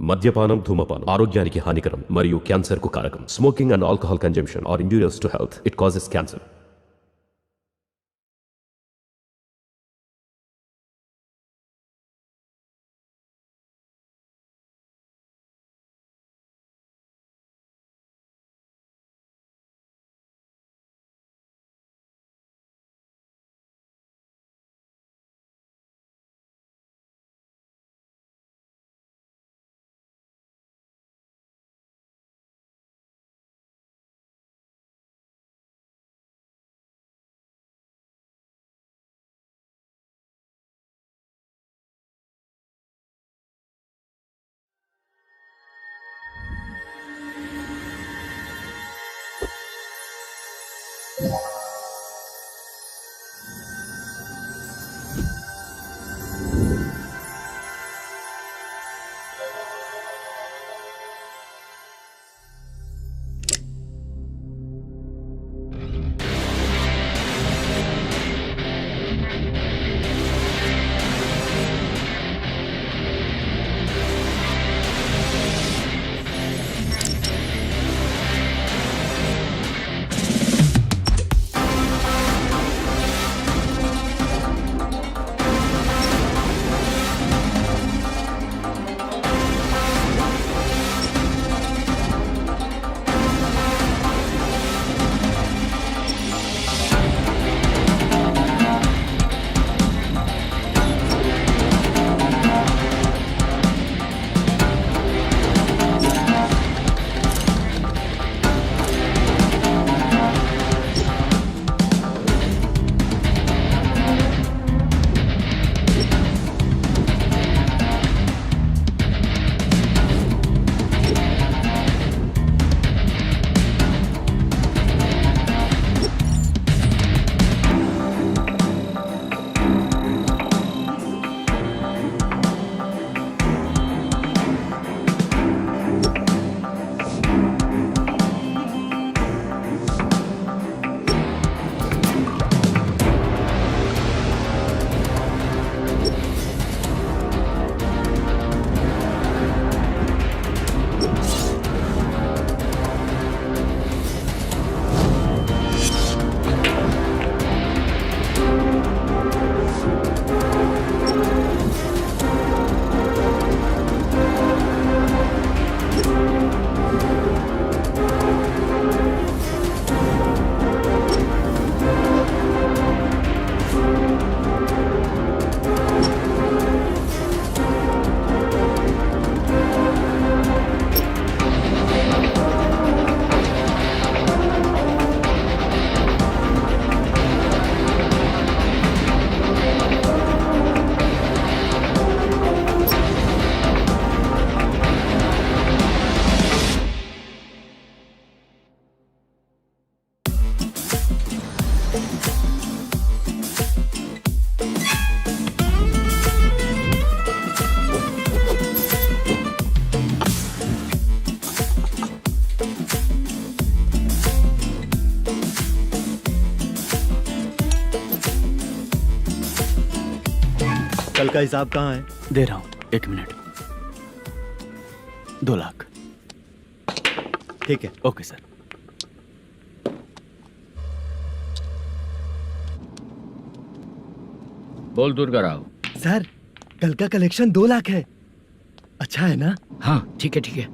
మద్యపానం ధూమపానం ఆరోగ్యానికి హానికరం మరియు క్యాన్సర్ కు కారకం. Smoking and alcohol consumption are injurious to health. It causes cancer. कल का हिसाब कहाँ है? दे रहा हूँ, 1 मिनट. 2 लाख. ठीक है. Okay sir. बोल दुर्गा राव. सर कल का कलेक्शन 2 लाख है. अच्छा है ना? हाँ ठीक है ठीक है.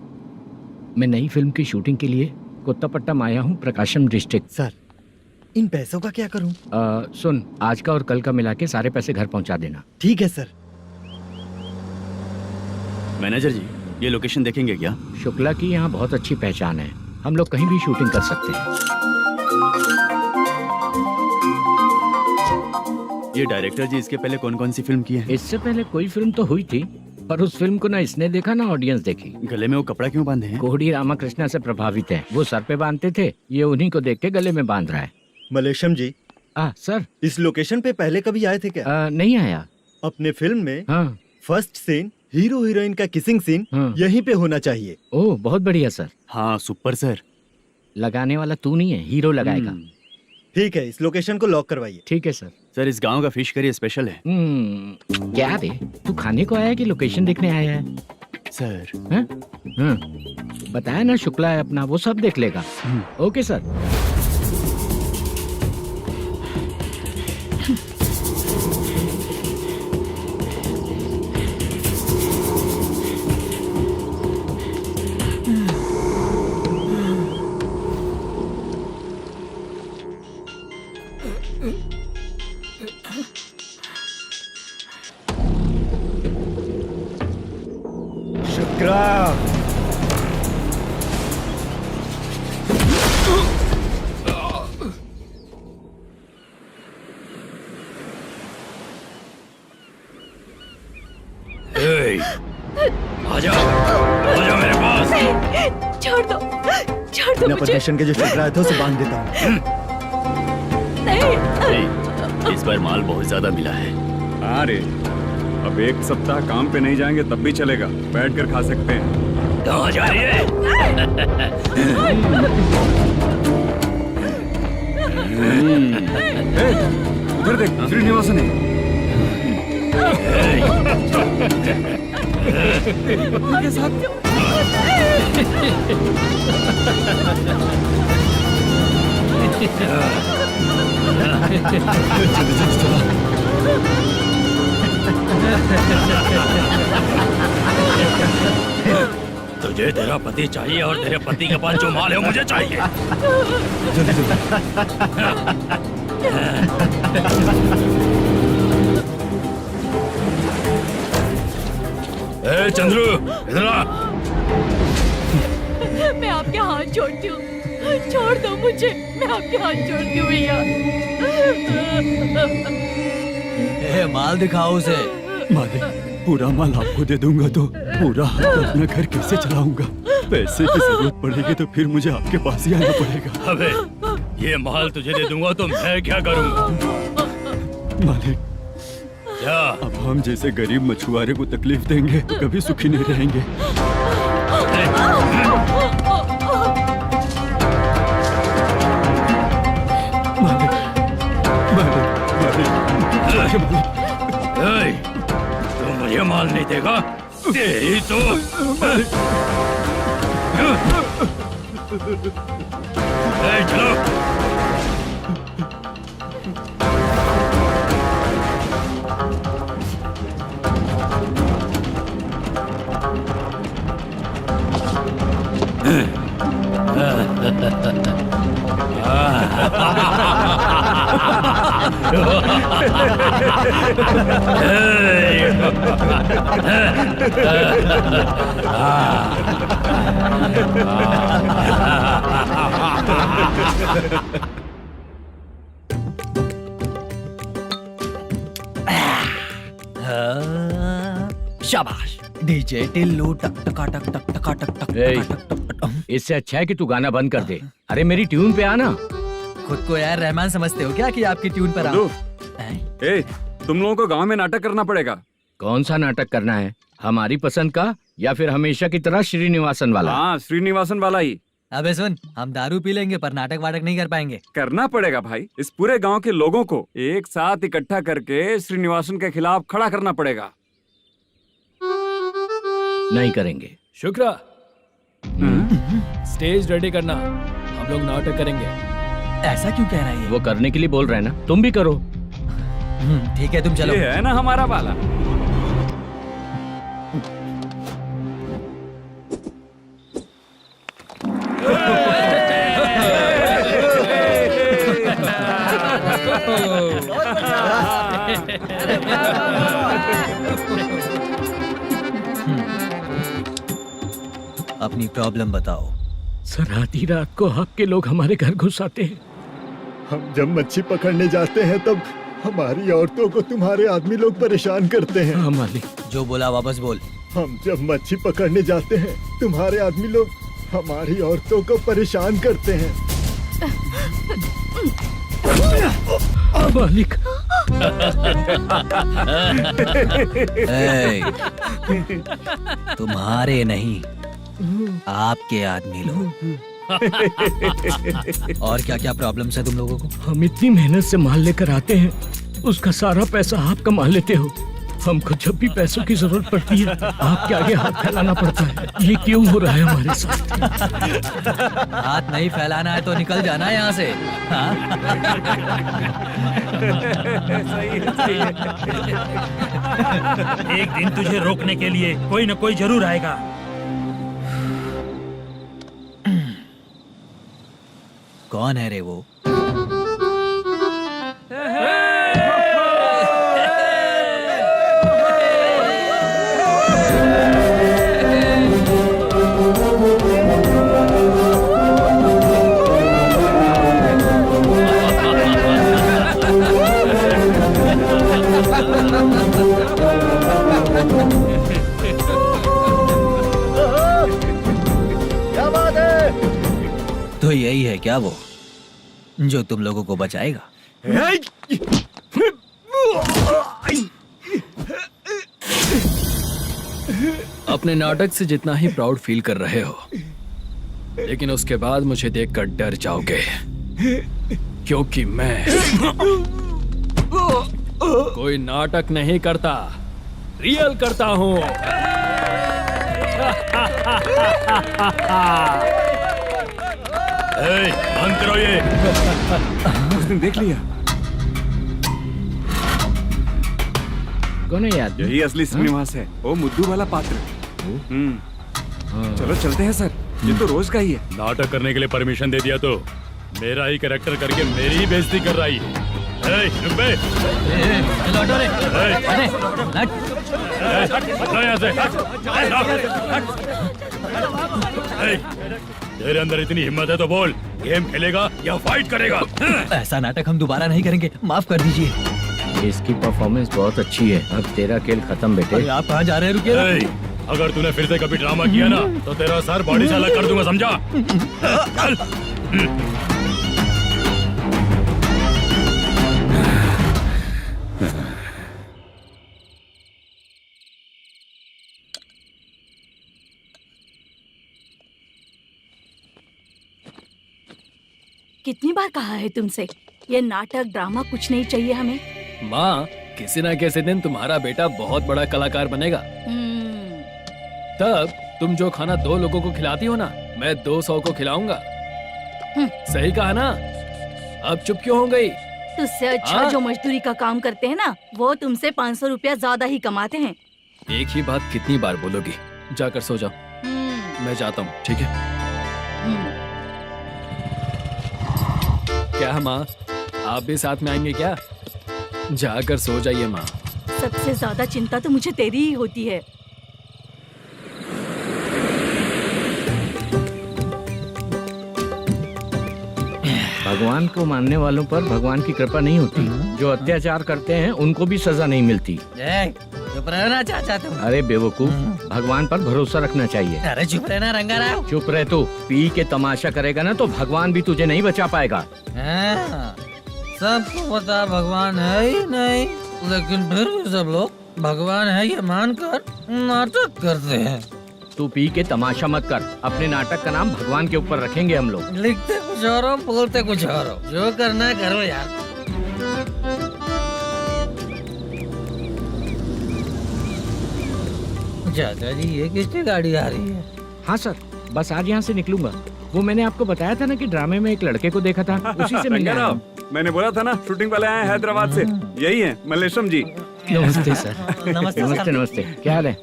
मैं नई फिल्म की शूटिंग के लिए कोत्तापट्टम आया हूँ, प्रकाशम डिस्ट्रिक्ट. सर इन पैसों का क्या करूँ? सुन, आज का और कल का मिला के सारे पैसे घर पहुँचा देना. ठीक है सर. मैनेजर जी, ये लोकेशन देखेंगे क्या? शुक्ला की यहाँ बहुत अच्छी पहचान है, हम लोग कहीं भी शूटिंग कर सकते हैं. ये डायरेक्टर जी इसके पहले कौन कौन सी फिल्म की है? इससे पहले कोई फिल्म तो हुई थी, पर उस फिल्म को ना इसने देखा ना ऑडियंस देखी. गले में वो कपड़ा क्यों बांधे हैं? कोहड़ी रामाकृष्णा से प्रभावित है. वो सर पे बांधते थे, ये उन्हीं को देख के गले में बांध रहा है. मलेशम जी, सर इस लोकेशन पे पहले कभी आए थे क्या? नहीं आया. अपने फिल्म में हाँ. फर्स्ट सीन हीरो हीरोइन का किसिंग सीन हाँ. यहीं पे होना चाहिए. ओह बहुत बढ़िया सर. हाँ सुपर सर. लगाने वाला तू नहीं है, हीरो लगाएगा. ठीक है, इस लोकेशन को लॉक करवाइए. ठीक है सर. सर इस गांव का फिश करी स्पेशल है. क्या रे, तू खाने को आया है कि लोकेशन देखने आया है? सर हैं? हाँ, बताया ना शुक्ला है अपना, वो सब देख लेगा। Okay sir. शुक्रा, आजा आजा मेरे पास। छोड़ दो अपने मुझे। पोजीशन के जो शुक्रा है तो उसे बांध देता हूँ। नहीं, इस बार माल बहुत ज्यादा मिला है। हाँ रे, अब एक सप्ताह काम पे नहीं जाएंगे तब भी चलेगा, बैठ कर खा सकते हैं। कहाँ जा रही है? उधर देख, श्रीनिवासन है। उनके साथ तुझे तेरा पति चाहिए और तेरे पति के पास जो माल है वो मुझे चाहिए। ए चंद्रू, इधर आ। मैं आपके हाथ जोड़ती हूँ, छोड़ दो मुझे, मैं आपके हाथ जोड़ती हूँ भैया। माल दिखाओ उसे। मालिक, पूरा माल आपको दे दूंगा तो पूरा हाथ अपना घर कैसे चलाऊंगा? पैसे की जरूरत पड़ेगी तो फिर मुझे आपके पास ही आना पड़ेगा। अबे ये माल तुझे दे दूंगा तो मैं क्या करूंगा? मालिक, क्या? अब हम जैसे गरीब मछुआरे को तकलीफ देंगे तो कभी सुखी नहीं रहेंगे। मालिक, मालिक, मालिक, ए, तू मुझे माल नहीं देगा? तेरी तो ए, चलो। शाबाश। डीजे टिल्लू टक टका टक टक टका टक टक ए, टका टक टक टक। इससे अच्छा है कि तू गाना बंद कर दे। अरे मेरी ट्यून पे आना। खुद को यार रहमान समझते हो क्या कि आपकी ट्यून पर गुड्डू, हैं? ए, तुम लोगों को गांव में नाटक करना पड़ेगा। कौन सा नाटक करना है? हमारी पसंद का या फिर हमेशा की तरह श्रीनिवासन वाला? हाँ, श्रीनिवासन वाला ही अबे सुन, हम दारू पी लेंगे पर नाटक वाटक नहीं कर पाएंगे। करना पड़ेगा भाई। इस पूरे गांव के लोगों को एक साथ इकट्ठा करके श्रीनिवासन के खिलाफ खड़ा करना पड़ेगा। नहीं करेंगे। शुक्रा, स्टेज रेडी करना, हम लोग नाटक करेंगे। ऐसा क्यों कह रहा है ये? वो करने के लिए बोल रहे हैं ना, तुम भी करो। ठीक है, तुम चलो। ये है ना हमारा वाला। अपनी प्रॉब्लम बताओ। सर, आधी रात को आपके लोग हमारे घर घुस आते हैं। हम जब मच्छी पकड़ने जाते हैं तब हमारी औरतों को तुम्हारे आदमी लोग परेशान करते हैं। हाँ मालिक। जो बोला वापस बोल। हम जब मच्छी पकड़ने जाते हैं तुम्हारे आदमी लोग हमारी औरतों को परेशान करते हैं। मालिक। ए, तुम्हारे नहीं, आपके आदमी लोग। और क्या क्या प्रॉब्लम्स है तुम लोगों को? हम इतनी मेहनत से माल लेकर आते हैं, उसका सारा पैसा आप कमा लेते हो। हमको जब भी पैसों की जरूरत पड़ती है आपके आगे हाथ फैलाना पड़ता है। ये क्यों हो रहा है हमारे साथ? हाथ नहीं फैलाना है तो निकल जाना है यहाँ से। हाँ? एक दिन तुझे रोकने के लिए कोई न कोई जरूर आएगा। कौन है रे वो? क्या बात है? तो यही है क्या वो जो तुम लोगों को बचाएगा? अपने नाटक से जितना ही प्राउड फील कर रहे हो, लेकिन उसके बाद मुझे देखकर डर जाओगे, क्योंकि मैं कोई नाटक नहीं करता, रियल करता हूँ। बंद करो ये। उसने देख लिया। कौन है याद? यही असली श्रीनिवास है, वो मुद्दू वाला पात्र। चलो चलते हैं सर, ये तो रोज का ही है। नाटक करने के लिए परमिशन दे दिया तो मेरा ही कैरेक्टर करके मेरी ही बेइज्जती कर रही है। रुक बे। लौटो रे। हटो यहाँ से। तेरे अंदर इतनी हिम्मत है तो बोल, गेम खेलेगा या फाइट करेगा? ऐसा नाटक हम दोबारा नहीं करेंगे, माफ कर दीजिए। इसकी परफॉर्मेंस बहुत अच्छी है। अब तेरा खेल खत्म बेटे। अरे आप कहाँ जा रहे हैं? रुकिए। अगर तूने फिर से कभी ड्रामा किया ना तो तेरा सर बॉडी से अलग कर दूंगा, समझा? चल। कितनी बार कहा है तुमसे, ये नाटक ड्रामा कुछ नहीं चाहिए हमें। माँ, किसी न किसी दिन तुम्हारा बेटा बहुत बड़ा कलाकार बनेगा। तब तुम जो खाना 2 लोगों को खिलाती हो ना, मैं 200 को खिलाऊंगा। सही कहा ना? अब चुप क्यों हो गई? तुझसे अच्छा जो मजदूरी का काम करते हैं ना, वो तुमसे 500 रुपया ज्यादा ही कमाते हैं। एक ही बात कितनी बार बोलोगी? जाकर सो जाओ। मैं जाता हूँ, ठीक है? क्या माँ, आप भी साथ में आएंगे क्या? जाकर सो जाइए माँ। सबसे ज्यादा चिंता तो मुझे तेरी ही होती है। भगवान को मानने वालों पर भगवान की कृपा नहीं होती। जो अत्याचार करते हैं उनको भी सजा नहीं मिलती। चुप रहना चाचा तुम। अरे बेवकूफ, भगवान पर भरोसा रखना चाहिए। अरे चुप रहना रंगा राव। चुप रह तू। पी के तमाशा करेगा ना तो भगवान भी तुझे नहीं बचा पाएगा। सबको पता भगवान है ही नहीं, लेकिन फिर भी सब लोग भगवान है ये मानकर नाटक करते हैं। तू पी के तमाशा मत कर। अपने नाटक का नाम भगवान के ऊपर रखेंगे हम लोग। लिखते कुछ और हो, बोलते कुछ और हो, जो करना है करो यार। चाचा जी, ये किसकी गाड़ी आ रही है? हाँ सर, बस आज यहाँ से निकलूंगा। वो मैंने आपको बताया था ना कि ड्रामे में एक लड़के को देखा था, उसी से मिलने आया हूँ। मैंने बोला था ना, शूटिंग वाले आए हैं हैदराबाद से। यही है मल्लेशम जी। नमस्ते सर। नमस्ते नमस्ते नमस्ते। क्या हाल है?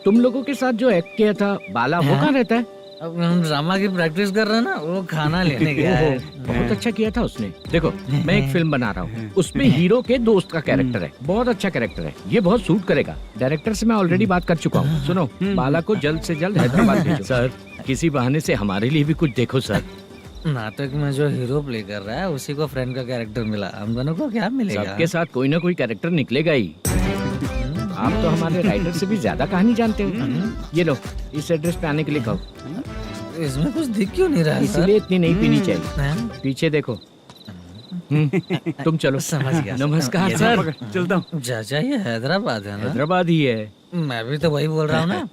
तुम लोगों के साथ जो एक्ट किया था बाला, वो कहाँ रहता है? अब हम ड्रामा की प्रैक्टिस कर रहे हैं ना, वो खाना लेने गया है। बहुत अच्छा किया था उसने। देखो, मैं एक फिल्म बना रहा हूँ, उसमें हीरो के दोस्त का कैरेक्टर है। बहुत अच्छा कैरेक्टर है, ये बहुत सूट करेगा। डायरेक्टर से मैं ऑलरेडी बात कर चुका हूँ। सुनो, बाला को जल्द से जल्द हैदराबाद भेजो। सर, किसी बहाने से हमारे लिए भी कुछ देखो सर। नाटक में जो हीरो प्ले कर रहा है उसी को फ्रेंड का कैरेक्टर मिला, हम दोनों को क्या मिलेगा? सबके साथ कोई ना कोई कैरेक्टर निकलेगा ही। आप तो हमारे राइटर से भी ज्यादा कहानी जानते हो। ये लो, इस एड्रेस पे आने के लिए कहो। इसमें कुछ दिख क्यों नहीं रहा? इसलिए इतनी नहीं पीनी चाहिए। पीछे देखो। तुम चलो। समझ गया। नमस्कार सर। चलता हूँ। चाचा, ये हैदराबाद है ना? हैदराबाद ही है। मैं भी तो वही बोल रहा हूँ ना।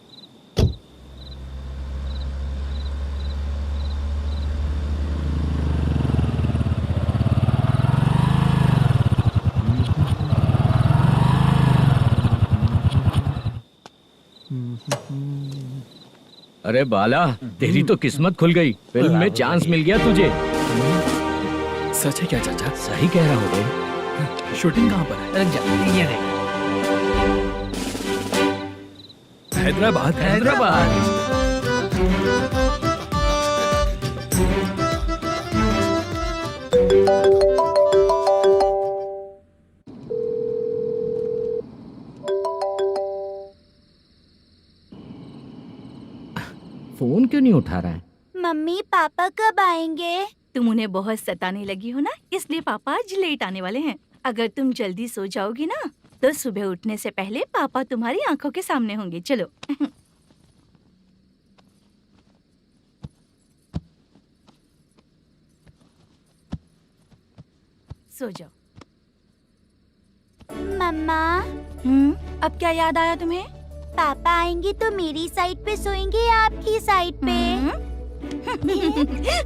अरे बाला, तेरी तो किस्मत खुल गई, फिल्म में चांस मिल गया तुझे। सच है क्या चाचा? सही कह रहा हूँ बे। शूटिंग कहाँ पर है? रुक जा, ये देख। हैदराबाद। हैदराबाद। फोन क्यों नहीं उठा रहा है? मम्मी पापा कब आएंगे? तुम उन्हें बहुत सताने लगी हो ना, इसलिए पापा आज लेट आने वाले हैं। अगर तुम जल्दी सो जाओगी ना तो सुबह उठने से पहले पापा तुम्हारी आंखों के सामने होंगे। चलो। सो जाओ। मम्मा, अब क्या याद आया तुम्हें? पापा आएंगे तो मेरी साइड पे सोएंगे या आपकी साइड पे?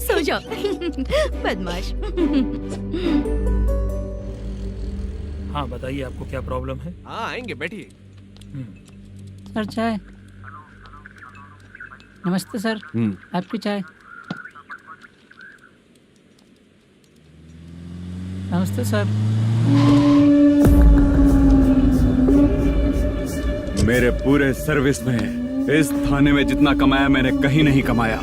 सो जाओ। बदमाश। हाँ बताइए, आपको क्या प्रॉब्लम है? हाँ आएंगे, बैठिए। सर चाय। नमस्ते सर, आपकी चाय। नमस्ते सर। मेरे पूरे सर्विस में इस थाने में जितना कमाया मैंने कहीं नहीं कमाया।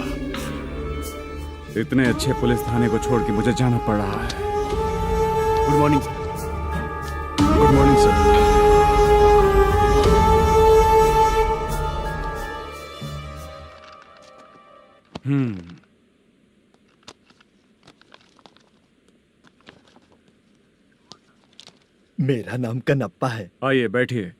इतने अच्छे पुलिस थाने को छोड़ के मुझे जाना पड़ रहा है। Good morning sir. Good morning sir. मेरा नाम कनप्पा है। आइए बैठिए।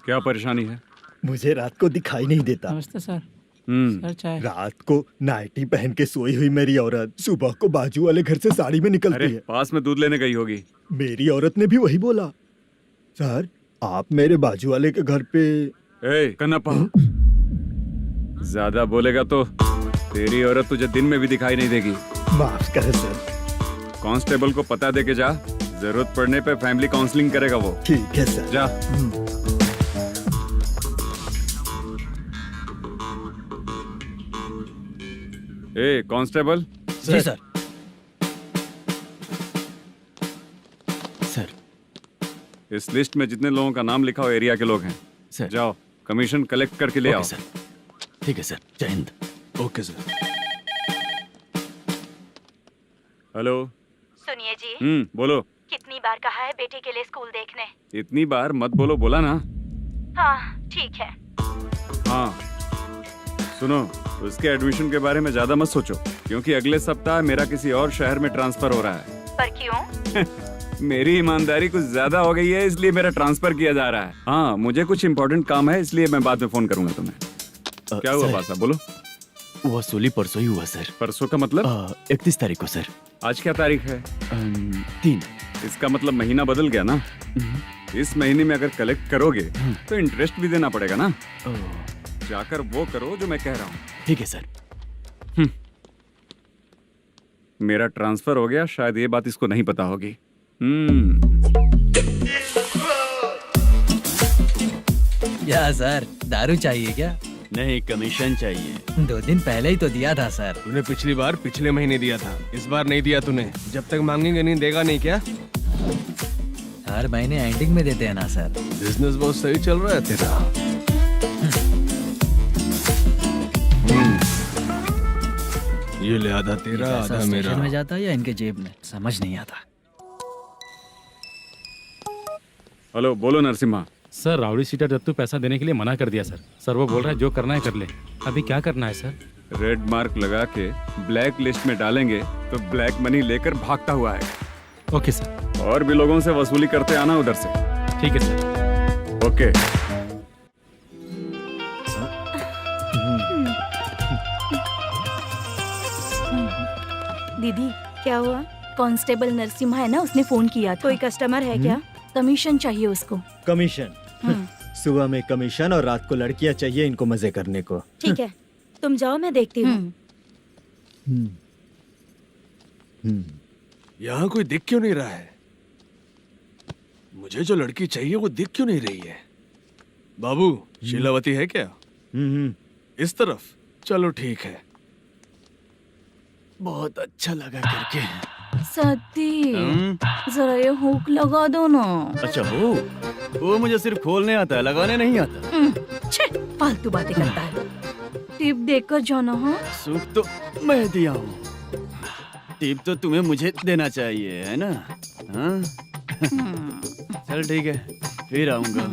क्या परेशानी है? मुझे रात को दिखाई नहीं देता। नमस्ते सर। सर चाय। रात को नाइटी पहन के सोई हुई मेरी औरत सुबह को बाजू वाले घर से साड़ी में निकलती अरे है। पास में दूध लेने गई होगी। मेरी औरत ने भी वही बोला। सर, आप मेरे बाजू वाले के घर पे। ए कन्नप्पा, ज्यादा बोलेगा तो तेरी औरत तुझे दिन में भी दिखाई नहीं देगी। माफ करें सर। कांस्टेबल को पता दे के जा, जरूरत पड़ने पे फैमिली काउंसलिंग करेगा वो। ठीक है सर। जा। ए कांस्टेबल। जी सर। सर, इस लिस्ट में जितने लोगों का नाम लिखा हो एरिया के लोग हैं। सर। जाओ कमीशन कलेक्ट करके ले आओ। सर। ठीक है सर। जय हिंद। Okay sir. हेलो। सुनिए जी। बोलो। कितनी बार कहा है बेटे के लिए स्कूल देखने? इतनी बार मत बोलो, बोला ना। हाँ ठीक है। हाँ सुनो, उसके एडमिशन के बारे में ज्यादा मत सोचो, क्योंकि अगले सप्ताह मेरा किसी और शहर में ट्रांसफर हो रहा है। पर क्यों? मेरी ईमानदारी कुछ ज्यादा हो गई है, इसलिए मेरा ट्रांसफर किया जा रहा है। हाँ मुझे कुछ इम्पोर्टेंट काम है, इसलिए मैं बाद में फोन करूंगा तुम्हें। क्या हुआ पासा, बोलो। वसूली परसों ही हुआ सर। परसों का मतलब? 31 तारीख को सर। आज क्या तारीख है? 3। इसका मतलब महीना बदल गया ना। इस महीने में अगर कलेक्ट करोगे तो इंटरेस्ट भी देना पड़ेगा ना। जाकर वो करो जो मैं कह रहा हूँ। ठीक है सर। मेरा ट्रांसफर हो गया, शायद ये बात इसको नहीं पता होगी। क्या सर, दारू चाहिए क्या? नहीं, कमीशन चाहिए। 2 दिन पहले ही तो दिया था सर। तूने पिछली बार पिछले महीने दिया था, इस बार नहीं दिया तूने। जब तक मांगेंगे नहीं देगा नहीं क्या? हर महीने एंडिंग में देते हैं ना सर। बिजनेस बहुत सही चल रहा है तेरा। ये ले आधा तेरा, पैसा आधा मेरा। स्टेशन में जाता है या इनके जेब में, समझ नहीं आता। हेलो, बोलो Narasimha. Sir, rowdy seater Dattu पैसा देने के लिए मना कर दिया सर। सर वो बोल रहा है जो करना है कर ले। अभी क्या करना है सर? रेड मार्क लगा के ब्लैक लिस्ट में डालेंगे तो ब्लैक मनी लेकर भागता हुआ है। Okay sir. और भी लोगों से वसूली करते आना उधर से। ठीक है सर। ओके। दीदी क्या हुआ? कांस्टेबल नरसिम्हा है ना, उसने फोन किया था। कोई कस्टमर है क्या? कमीशन चाहिए उसको। कमीशन? सुबह में कमीशन और रात को लड़कियां चाहिए इनको मजे करने को। ठीक है, तुम जाओ, मैं देखती हूँ। यहाँ कोई दिख क्यों नहीं रहा है? मुझे जो लड़की चाहिए वो दिख क्यों नहीं रही है? बाबू शीलावती है क्या? इस तरफ चलो ठीक है। बहुत अच्छा लगा करके। सती जरा ये हुक लगा दो ना। अच्छा वो मुझे सिर्फ खोलने आता है, लगाने नहीं आता। छे, फालतू बातें करता है। टिप देकर जाना। हाँ सुख तो मैं दिया हूँ, टिप तो तुम्हें मुझे देना चाहिए, है ना? हाँ? चल ठीक है, फिर आऊंगा।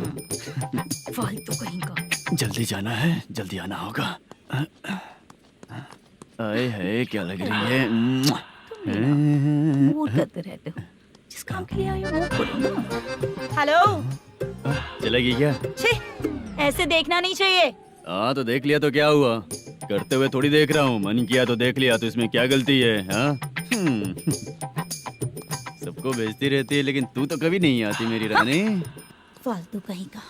फालतू कहीं का। जल्दी जाना है, जल्दी आना होगा। आए है क्या लग रही है। मूड करते रहते हो। जिस काम के लिए आए हो वो करो ना। हेलो, चलेगी क्या? छी, ऐसे देखना नहीं चाहिए। हाँ तो देख लिया तो क्या हुआ, करते हुए थोड़ी देख रहा हूँ। मन किया तो देख लिया, तो इसमें क्या गलती है? हाँ? सबको भेजती रहती है, लेकिन तू तो कभी नहीं आती मेरी रानी। फालतू कहीं का।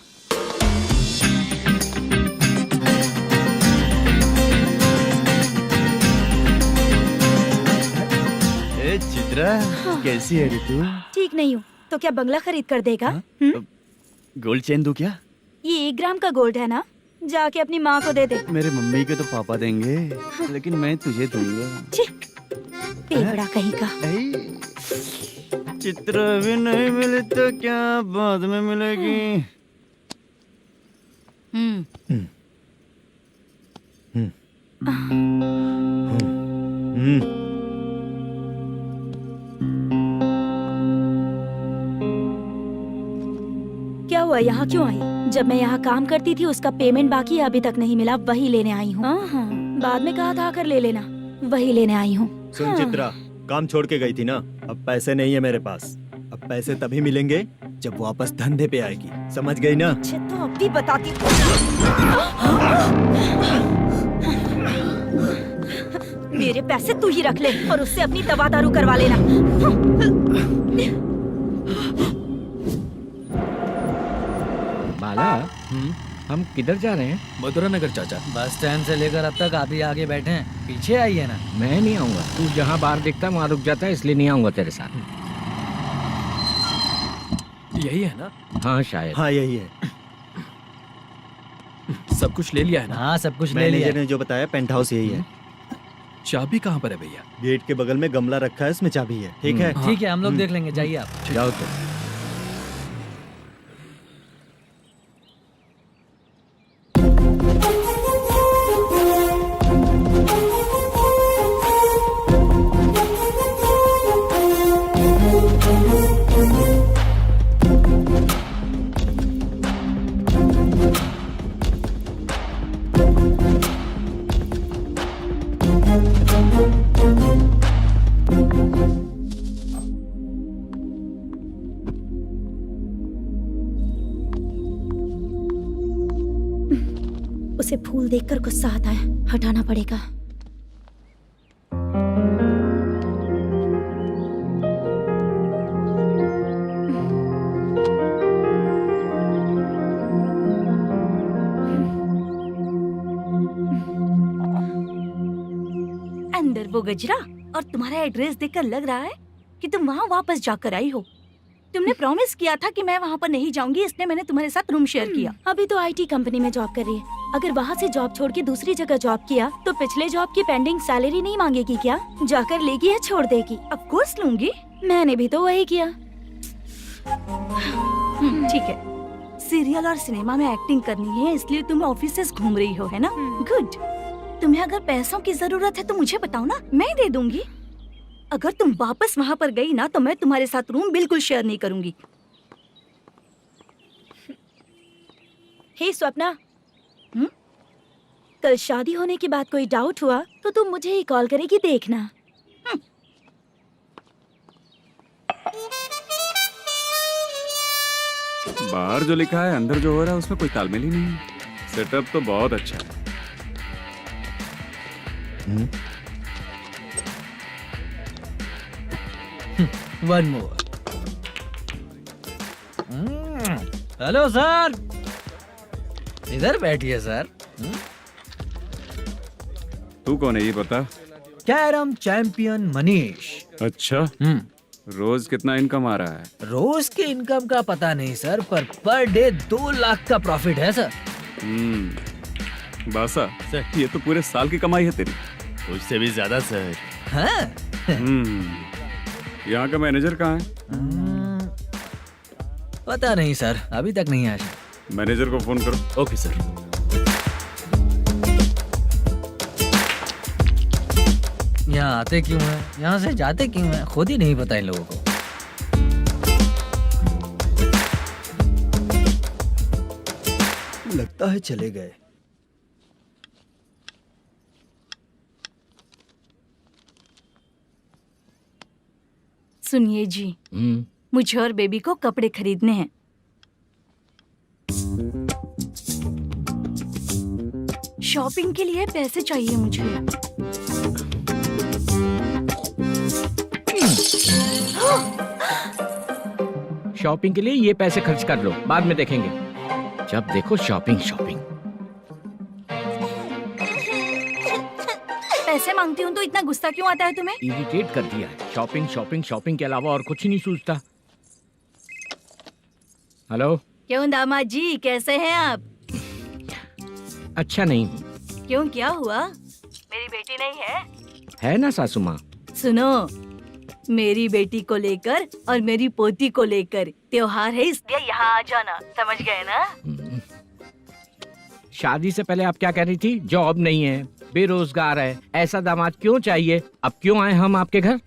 ए चित्रा, कैसी है रे तू? ठीक नहीं हूँ तो क्या बंगला खरीद कर देगा? गोल्ड चेन दूं क्या? ये 1 ग्राम का गोल्ड है ना, जाके अपनी माँ को दे दे। मेरे मम्मी के तो पापा देंगे, लेकिन मैं तुझे दूंगा। पेवड़ा कहीं का। चित्रा भी नहीं मिली तो क्या बाद में मिलेगी? क्या हुआ, यहाँ क्यों आई? जब मैं यहाँ काम करती थी उसका पेमेंट बाकी अभी तक नहीं मिला, वही लेने आई हूँ। बाद में कहा था आकर ले लेना, वही लेने आई हूँ। सुन चित्रा, काम छोड़ के गई थी ना, अब पैसे नहीं है मेरे पास। अब पैसे तभी मिलेंगे जब वापस धंधे पे आएगी, समझ गई ना? अच्छा तो अब भी बताती। मेरे पैसे तू ही रख ले और उससे अपनी दवा दारू करवा लेना। बाला, हम किधर जा रहे हैं? मथुरा नगर चाचा। बस स्टैंड से लेकर अब तक आप ही आगे बैठे हैं, पीछे आइए ना। मैं नहीं आऊंगा, तू जहाँ बाहर दिखता वहाँ रुक जाता है, इसलिए नहीं आऊंगा तेरे साथ। यही है ना? हाँ शायद। हाँ यही है। सब कुछ ले लिया है ना? हाँ सब कुछ ले लिया। मैनेजर ने जो बताया पेंट हाउस यही है। चाबी कहाँ पर है भैया? गेट के बगल में गमला रखा है, इसमें चाबी है। ठीक है? ठीक है, हम लोग देख लेंगे, जाइए आप। जाओ तो। उसे फूल देखकर गुस्सा आता है, हटाना पड़ेगा। अंदर वो गजरा और तुम्हारा एड्रेस देखकर लग रहा है कि तुम वहाँ वापस जाकर आई हो। तुमने प्रॉमिस किया था कि मैं वहाँ पर नहीं जाऊंगी, इसलिए मैंने तुम्हारे साथ रूम शेयर किया। अभी तो आईटी कंपनी में जॉब कर रही है। अगर वहाँ से जॉब छोड़ के दूसरी जगह जॉब किया तो पिछले जॉब की पेंडिंग सैलरी नहीं मांगेगी क्या? जाकर लेगी या छोड़ देगी? ऑफ कोर्स लूंगी। मैंने भी तो वही किया। ठीक है, सीरियल और सिनेमा में एक्टिंग करनी है, इसलिए तुम ऑफिसेस घूम रही हो, है ना? गुड। तुम्हें अगर पैसों की जरूरत है तो मुझे बताओ ना, मैं दे दूंगी। अगर तुम वापस वहाँ पर गई ना तो मैं तुम्हारे साथ रूम बिल्कुल शेयर नहीं करूंगी। हे स्वप्ना, कल शादी होने की बात कोई डाउट हुआ तो तुम मुझे ही कॉल करेगी, देखना। बाहर जो लिखा है अंदर जो हो रहा है उसमें कोई तालमेल ही नहीं है। सेटअप तो बहुत अच्छा है। One more. हेलो सर, इधर बैठिए सर। तू कौन है ये बता? Carrom champion Manish. अच्छा, रोज कितना इनकम आ रहा है? रोज के इनकम का पता नहीं सर, पर डे 2 लाख का प्रॉफिट है सर। बासा ये तो पूरे साल की कमाई है तेरी। उससे भी ज्यादा सर। हाँ? यहाँ का मैनेजर कहाँ है? पता नहीं सर, अभी तक नहीं आया। मैनेजर को फोन करो। Okay sir. यहाँ आते क्यों हैं, यहाँ से जाते क्यों हैं, खुद ही नहीं पता इन लोगों को। लगता है चले गए। सुनिए जी, मुझे और बेबी को कपड़े खरीदने हैं। शॉपिंग के लिए पैसे चाहिए मुझे। शॉपिंग के लिए ये पैसे खर्च कर लो, बाद में देखेंगे। जब देखो शॉपिंग शॉपिंग। पैसे मांगती हूँ तो इतना गुस्सा क्यों आता है तुम्हें? इरिटेट कर दिया है। शॉपिंग शॉपिंग शॉपिंग के अलावा और कुछ नहीं सूझता। हेलो। क्यों दामाद जी, कैसे हैं आप? अच्छा नहीं। क्यों, क्या हुआ? मेरी बेटी नहीं है? है ना सासू माँ। सुनो, मेरी बेटी को लेकर और मेरी पोती को लेकर त्योहार है, इसलिए यहाँ आ जाना, समझ गए ना? शादी से पहले आप क्या कह रही थी? जॉब नहीं है, बेरोजगार है, ऐसा दामाद क्यों चाहिए? अब क्यों आए हम आपके घर?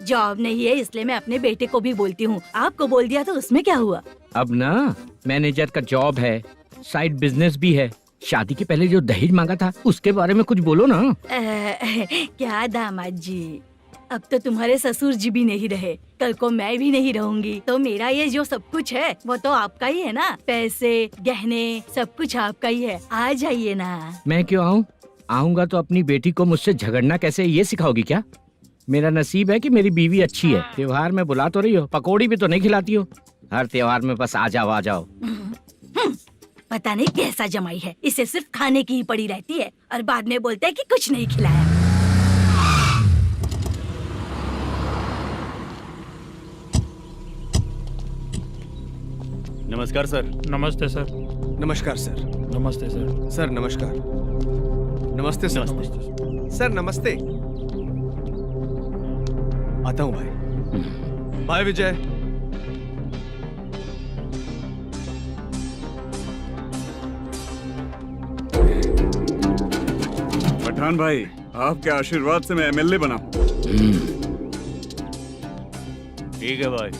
जॉब नहीं है इसलिए मैं अपने बेटे को भी बोलती हूँ। आपको बोल दिया तो उसमें क्या हुआ? अब ना मैनेजर का जॉब है, साइड बिजनेस भी है। शादी के पहले जो दहेज मांगा था उसके बारे में कुछ बोलो ना। क्या दामाद जी, अब तो तुम्हारे ससुर जी भी नहीं रहे, कल को मैं भी नहीं रहूंगी, तो मेरा ये जो सब कुछ है वो तो आपका ही है ना। पैसे, गहने, सब कुछ आपका ही है। आ जाइए ना। मैं क्यों आऊँ? आऊंगा तो अपनी बेटी को मुझसे झगड़ना कैसे ये सिखाओगी क्या? मेरा नसीब है कि मेरी बीवी अच्छी है। त्योहार में बुला तो रही हो, पकौड़ी भी तो नहीं खिलाती हो। हर त्योहार में बस आ जाओ आ जाओ। पता नहीं कैसा जमाई है, इसे सिर्फ खाने की ही पड़ी रहती है और बाद में बोलते हैं कि कुछ नहीं खिलाया। नमस्कार सर। नमस्ते सर। नमस्कार सर। नमस्ते सर। सर नमस्कार। नमस्ते सर। सर नमस्ते। आता हूँ भाई। बाय विजय। पठान भाई, आपके आशीर्वाद से मैं एमएलए बना हूँ। ठीक है भाई।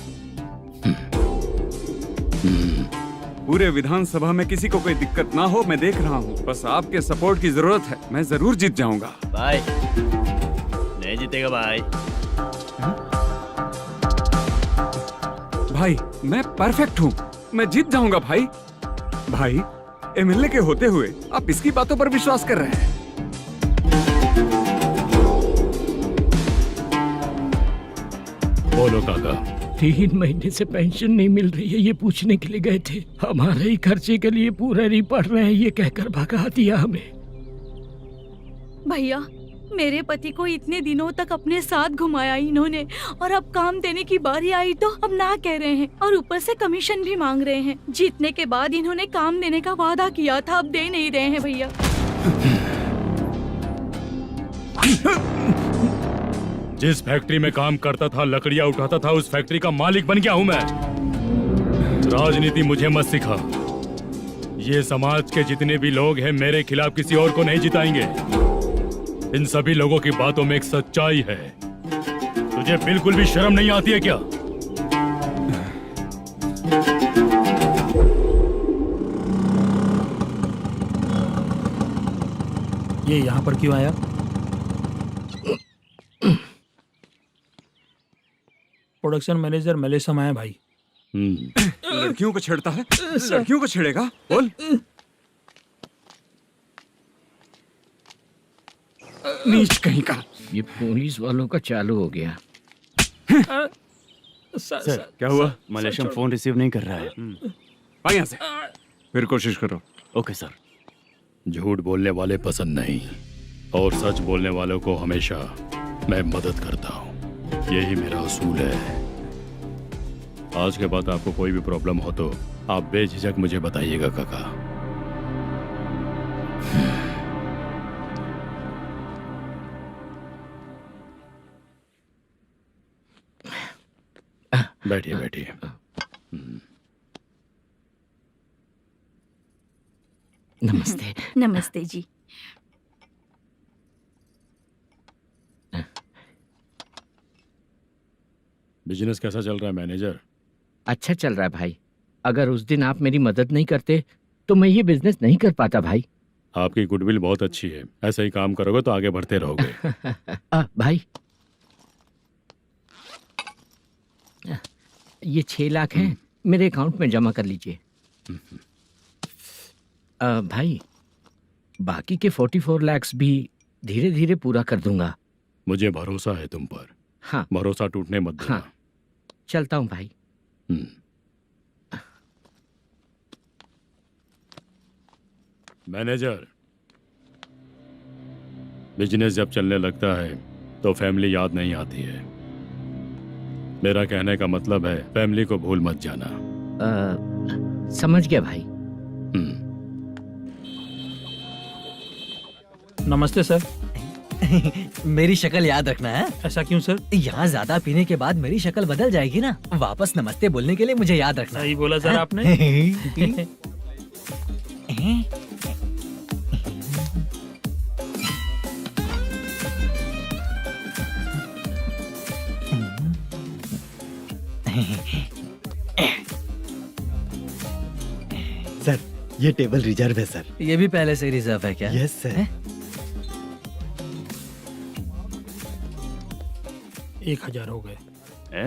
पूरे विधानसभा में किसी को कोई दिक्कत ना हो, मैं देख रहा हूँ। बस आपके सपोर्ट की जरूरत है, मैं जरूर जीत जाऊंगा। भाई नहीं जीतेगा भाई। भाई मैं परफेक्ट हूँ, मैं जीत जाऊंगा भाई। भाई एमएलए के होते हुए आप इसकी बातों पर विश्वास कर रहे हैं? बोलो काका। 3 महीने से पेंशन नहीं मिल रही है, ये पूछने के लिए गए थे। हमारे ही खर्चे के लिए पूरा नहीं पड़ रहे हैं, ये कहकर भगा दिया हमें। भैया, मेरे पति को इतने दिनों तक अपने साथ घुमाया इन्होंने, और अब काम देने की बारी आई तो अब ना कह रहे हैं और ऊपर से कमीशन भी मांग रहे हैं। जीतने के बाद इन्होंने काम देने का वादा किया था, अब दे नहीं रहे हैं भैया। जिस फैक्ट्री में काम करता था, लकड़ियां उठाता था, उस फैक्ट्री का मालिक बन गया हूं मैं। राजनीति मुझे मत सिखा। ये समाज के जितने भी लोग हैं मेरे खिलाफ किसी और को नहीं जिताएंगे। इन सभी लोगों की बातों में एक सच्चाई है। तुझे बिल्कुल भी शर्म नहीं आती है क्या? ये यहाँ पर क्यों आया? प्रोडक्शन मैनेजर मलेशम आया भाई। लड़कियों को छेड़ता है, लड़कियों को छेड़ेगा? बोल। नीच कहीं का। ये पुलिस वालों का चालू हो गया। सर क्या हुआ? मलेशियन फोन रिसीव नहीं कर रहा है। आ यहाँ से, फिर कोशिश करो। Okay sir. झूठ बोलने वाले पसंद नहीं, और सच बोलने वालों को हमेशा मैं मदद करता हूँ। यही मेरा असूल है। आज के बाद आपको कोई भी प्रॉब्लम हो तो आप बेझिझक मुझे बताइएगा काका। बैठिए बैठिए। नमस्ते। नमस्ते जी। बिजनेस कैसा चल रहा है मैनेजर? अच्छा चल रहा है भाई। अगर उस दिन आप मेरी मदद नहीं करते तो मैं ये बिजनेस नहीं कर पाता भाई। आपकी गुडविल बहुत अच्छी है, ऐसा ही काम करोगे तो आगे बढ़ते रहोगे। भाई ये 6 लाख हैं, मेरे अकाउंट में जमा कर लीजिए। भाई बाकी के 44 लाख भी धीरे धीरे पूरा कर दूंगा। मुझे भरोसा है तुम पर। हाँ भरोसा टूटने मत देना। हाँ चलता हूँ भाई। मैनेजर, बिजनेस जब चलने लगता है तो फैमिली याद नहीं आती है। मेरा कहने का मतलब है फैमिली को भूल मत जाना। समझ गया भाई। नमस्ते सर। मेरी शक्ल याद रखना है। ऐसा क्यों सर? यहाँ ज्यादा पीने के बाद मेरी शक्ल बदल जाएगी ना। वापस नमस्ते बोलने के लिए मुझे याद रखना। सही बोला सर आपने। सर ये टेबल रिजर्व है सर। ये भी पहले से रिजर्व है क्या? Yes sir. 1000 हो गए।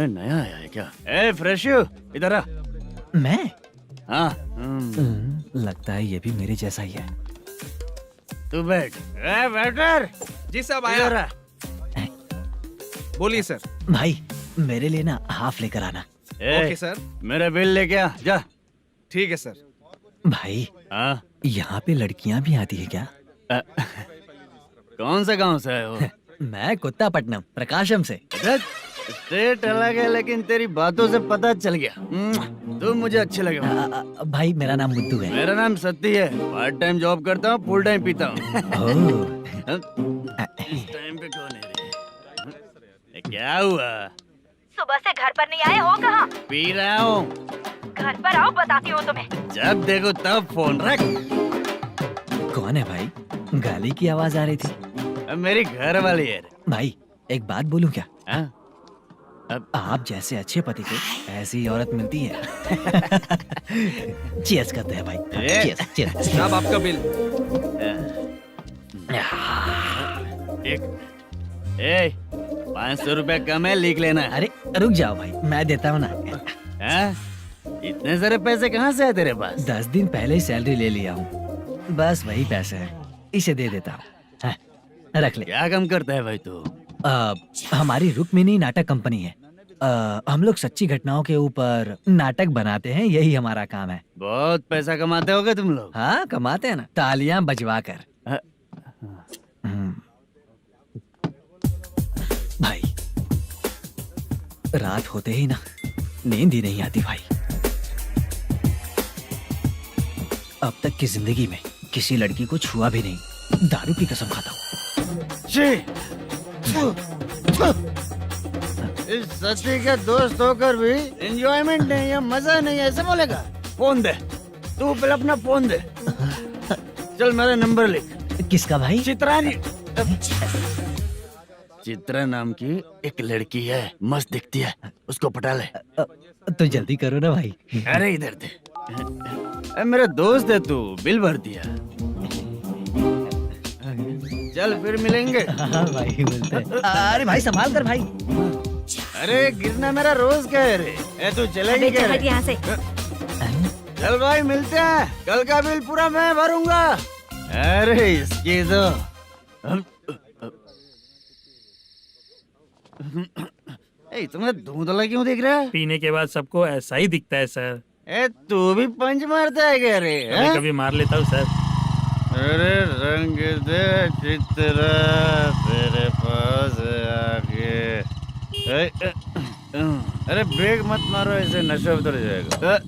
नया आया है क्या? फ्रेश इधर आ। मैं? हाँ। लगता है ये भी मेरे जैसा ही है। तू बैठ। वेटर। जी साहब आया। बोलिए सर। भाई मेरे लिए ना हाफ लेकर आना। Okay sir. मेरा बिल लेके आ जा। ठीक है सर। भाई यहाँ पे लड़कियाँ भी आती है क्या? कौन सा गांव से है वो? मैं कुत्तापट्टनम प्रकाशम से। स्टेट अलग है लेकिन तेरी बातों से पता चल गया तू मुझे अच्छे लगे। भाई मेरा नाम मुद्दू है। मेरा नाम सत्ती है। पार्ट टाइम जॉब करता हूँ, फुल टाइम पीता हूँ। इस टाइम पे कौन है रे? क्या हुआ? सुबह से घर पर नहीं आए हो? कहाँ? पी रहा हूँ। घर पर आओ, बताती हूँ तुम्हें। जब देखो तब फोन रख। कौन है भाई? गाली की आवाज आ रही थी। मेरी घर वाली है। भाई एक बात बोलूं क्या? अब आप जैसे अच्छे पति को ऐसी औरत मिलती है। चीयर्स करते हैं भाई। Cheers cheers. साहब आपका बिल। एक 500 रुपया कम है, लिख लेना। अरे रुक जाओ भाई, मैं देता हूँ ना। इतने सारे पैसे कहाँ से है तेरे पास? 10 दिन पहले ही सैलरी ले लिया हूँ, बस वही पैसे हैं, इसे दे देता हूँ। रख ले। क्या काम करता है भाई तू? हमारी रुक्मिनी नाटक कंपनी है। हम लोग सच्ची घटनाओं के ऊपर नाटक बनाते हैं, यही हमारा काम है। बहुत पैसा कमाते होगे तुम लोग। हाँ कमाते हैं ना, तालियां बजवा कर। भाई रात होते ही ना नींद ही नहीं आती भाई। अब तक की जिंदगी में किसी लड़की को छुआ भी नहीं, दारू की कसम खाता हूँ। इस सच्ची का दोस्त होकर भी एंजॉयमेंट नहीं है, मजा नहीं है, ऐसे बोलेगा? फोन दे, तू पहले अपना फोन दे। चल मेरा नंबर लिख। किसका भाई? चित्रानी। चित्रा नाम की एक लड़की है, मस्त दिखती है, उसको पटा ले। तो जल्दी करो ना भाई। अरे इधर दे। मेरा दोस्त है तू, बिल भर दिया। चल फिर मिलेंगे। हाँ भाई मिलते हैं। अरे भाई संभाल कर भाई। अरे गिरना मेरा रोज का है रे। तू चलेगी क्या रे? यहाँ से। चल भाई मिलते हैं, कल का बिल पूरा मैं भरूंगा। अरे इसकी तो तुम्हें धुंधला क्यों दिख रहा है? पीने के बाद सबको ऐसा ही दिखता है सर। तू भी पंच मारता है क्या रे? कभी कभी मार लेता हूँ सर। अरे रंग दे चित्रा तेरे पास आके। अरे ब्रेक मत मारो, ऐसे नशा उतर जाएगा।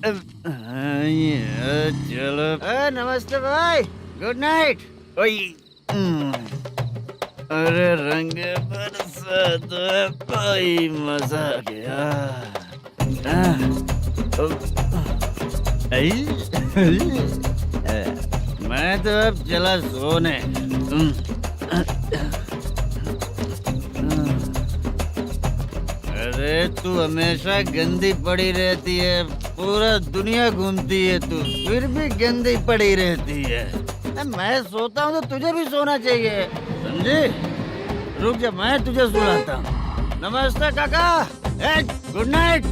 चलो। नमस्ते भाई, गुड नाइट। अरे रंग बरसात भाई, मजा आ गया। मैं तो अब चला सोने। अरे तू हमेशा गंदी पड़ी रहती है, पूरा दुनिया घूमती है तू, फिर भी गंदी पड़ी रहती है। मैं सोता हूँ तो तुझे भी सोना चाहिए, समझे? रुक जा, मैं तुझे सुलाता हूँ। नमस्ते काका, गुड नाइट।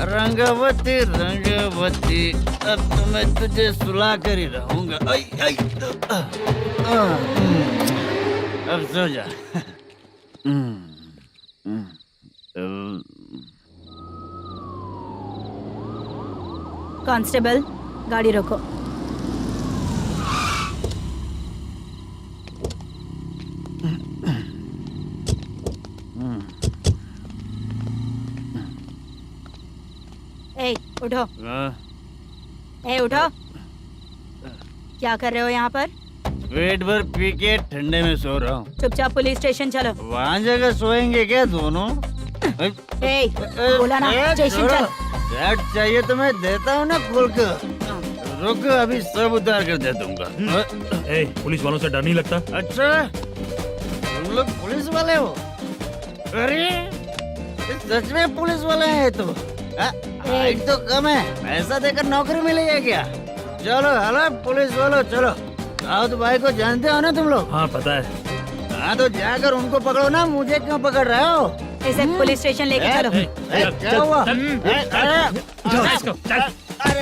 रंगवती रंगवती, अब तो मैं तुझे सुला कर ही रहूंगा। अब सो जा। कांस्टेबल, गाड़ी रोको। ए, उठो। ए, उठो। क्या कर रहे हो यहाँ पर? पेट भर पी के ठंडे में सो रहा हूँ। चुपचाप पुलिस स्टेशन चलो। वहाँ जगह सोएंगे क्या दोनों? ए, बोला ना, स्टेशन चल। शर्ट चाहिए तो मैं देता हूँ ना खोल कर। रुक, अभी सब उतार कर दे दूंगा। पुलिस वालों से डर नहीं लगता? अच्छा, तुम लोग पुलिस वाले हो? अरे सच में पुलिस वाले हैं तो? हाइट तो कम है, पैसा देकर नौकरी मिलेगी क्या? चलो हेलो पुलिस वालों, चलो। राउत भाई को जानते हो ना तुम लोग? हाँ पता है। हाँ तो जाकर उनको पकड़ो ना, मुझे क्यों पकड़ रहे हो? इसे पुलिस स्टेशन लेके चलो। क्या हुआ? अरे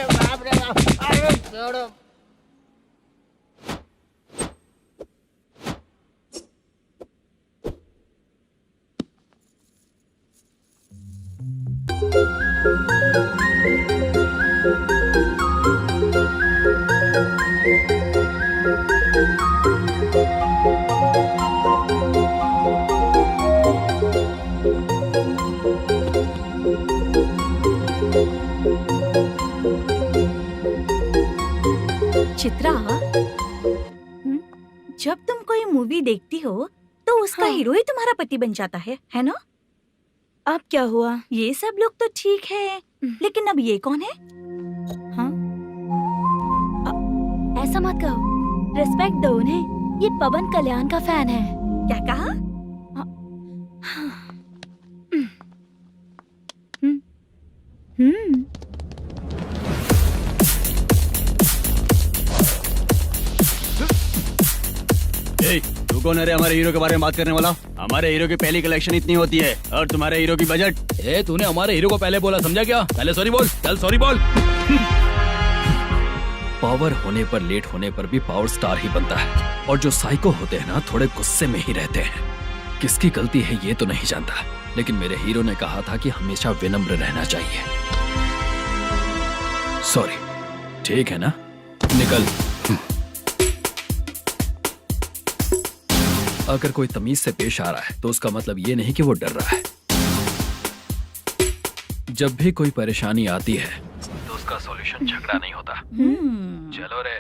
बाप रे बाप, अरे छोड़ो। चित्रा, जब तुम कोई मूवी देखती हो तो उसका हीरो ही तुम्हारा पति बन जाता है ना? अब क्या हुआ? ये सब लोग तो ठीक है, लेकिन अब ये कौन है? हाँ? ऐसा मत कहो, रिस्पेक्ट दो उन्हें। ये पवन कल्याण का फैन है। क्या कहा? तू कौन है रे हमारे हीरो के बारे में बात करने वाला? हमारे हीरो की पहली कलेक्शन इतनी होती है और तुम्हारे हीरो की बजट। तूने हमारे हीरो को पहले बोला, समझा क्या? पहले सॉरी बोल, चल सॉरी बोल। पावर होने पर, लेट होने पर भी पावर स्टार ही बनता है। और जो साइको होते हैं ना, थोड़े गुस्से में ही रहते हैं। किसकी गलती है ये तो नहीं जानता, लेकिन मेरे हीरो ने कहा था कि हमेशा विनम्र रहना चाहिए। सॉरी, ठीक है ना? निकल। अगर कोई तमीज से पेश आ रहा है तो उसका मतलब ये नहीं कि वो डर रहा है। जब भी कोई परेशानी आती है तो उसका सॉल्यूशन झगड़ा नहीं होता। चलो रे।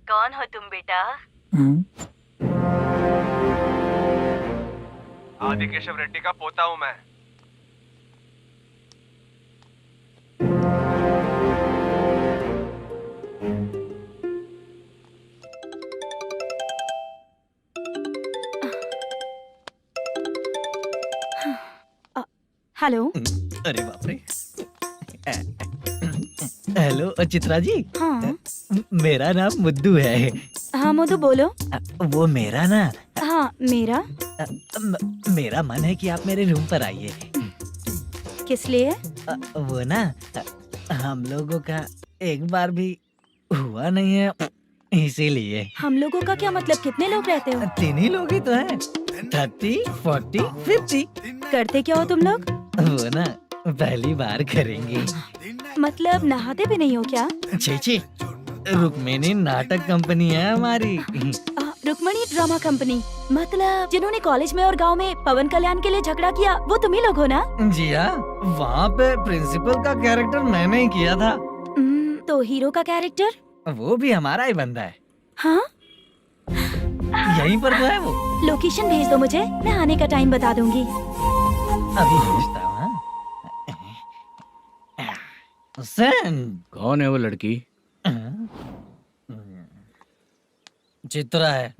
कौन हो तुम बेटा? आदि केशव रेड्डी का पोता हूँ मैं। हेलो। अरे बाप रे। हेलो चित्रा जी। हाँ। मेरा नाम मुद्दू है। हाँ मधु बोलो। वो मेरा ना। हाँ मेरा। मेरा मन है कि आप मेरे रूम पर आइए। किस लिए? वो ना, हम लोगों का एक बार भी हुआ नहीं है, इसीलिए। हम लोगों का क्या मतलब? कितने लोग रहते हो? 3 ही लोग ही तो हैं। 30, 40, 50। करते क्या हो तुम लोग? वो ना पहली बार करेंगे। मतलब नहाते भी नहीं हो क्या? छी छी, रुक्मिणी नाटक कंपनी है हमारी। Rukmini drama company. मतलब जिन्होंने कॉलेज में और गांव में पवन कल्याण के लिए झगड़ा किया, वो तुम ही लोग हो ना? जी हाँ, वहाँ पे प्रिंसिपल का कैरेक्टर मैंने ही किया था। तो हीरो का कैरेक्टर? वो भी हमारा ही बंदा है। हाँ, यहीं पर तो है वो। लोकेशन भेज दो मुझे, मैं आने का टाइम बता दूंगी। अभी भेजता हूँ। कौन है वो लड़की? चित्रा है।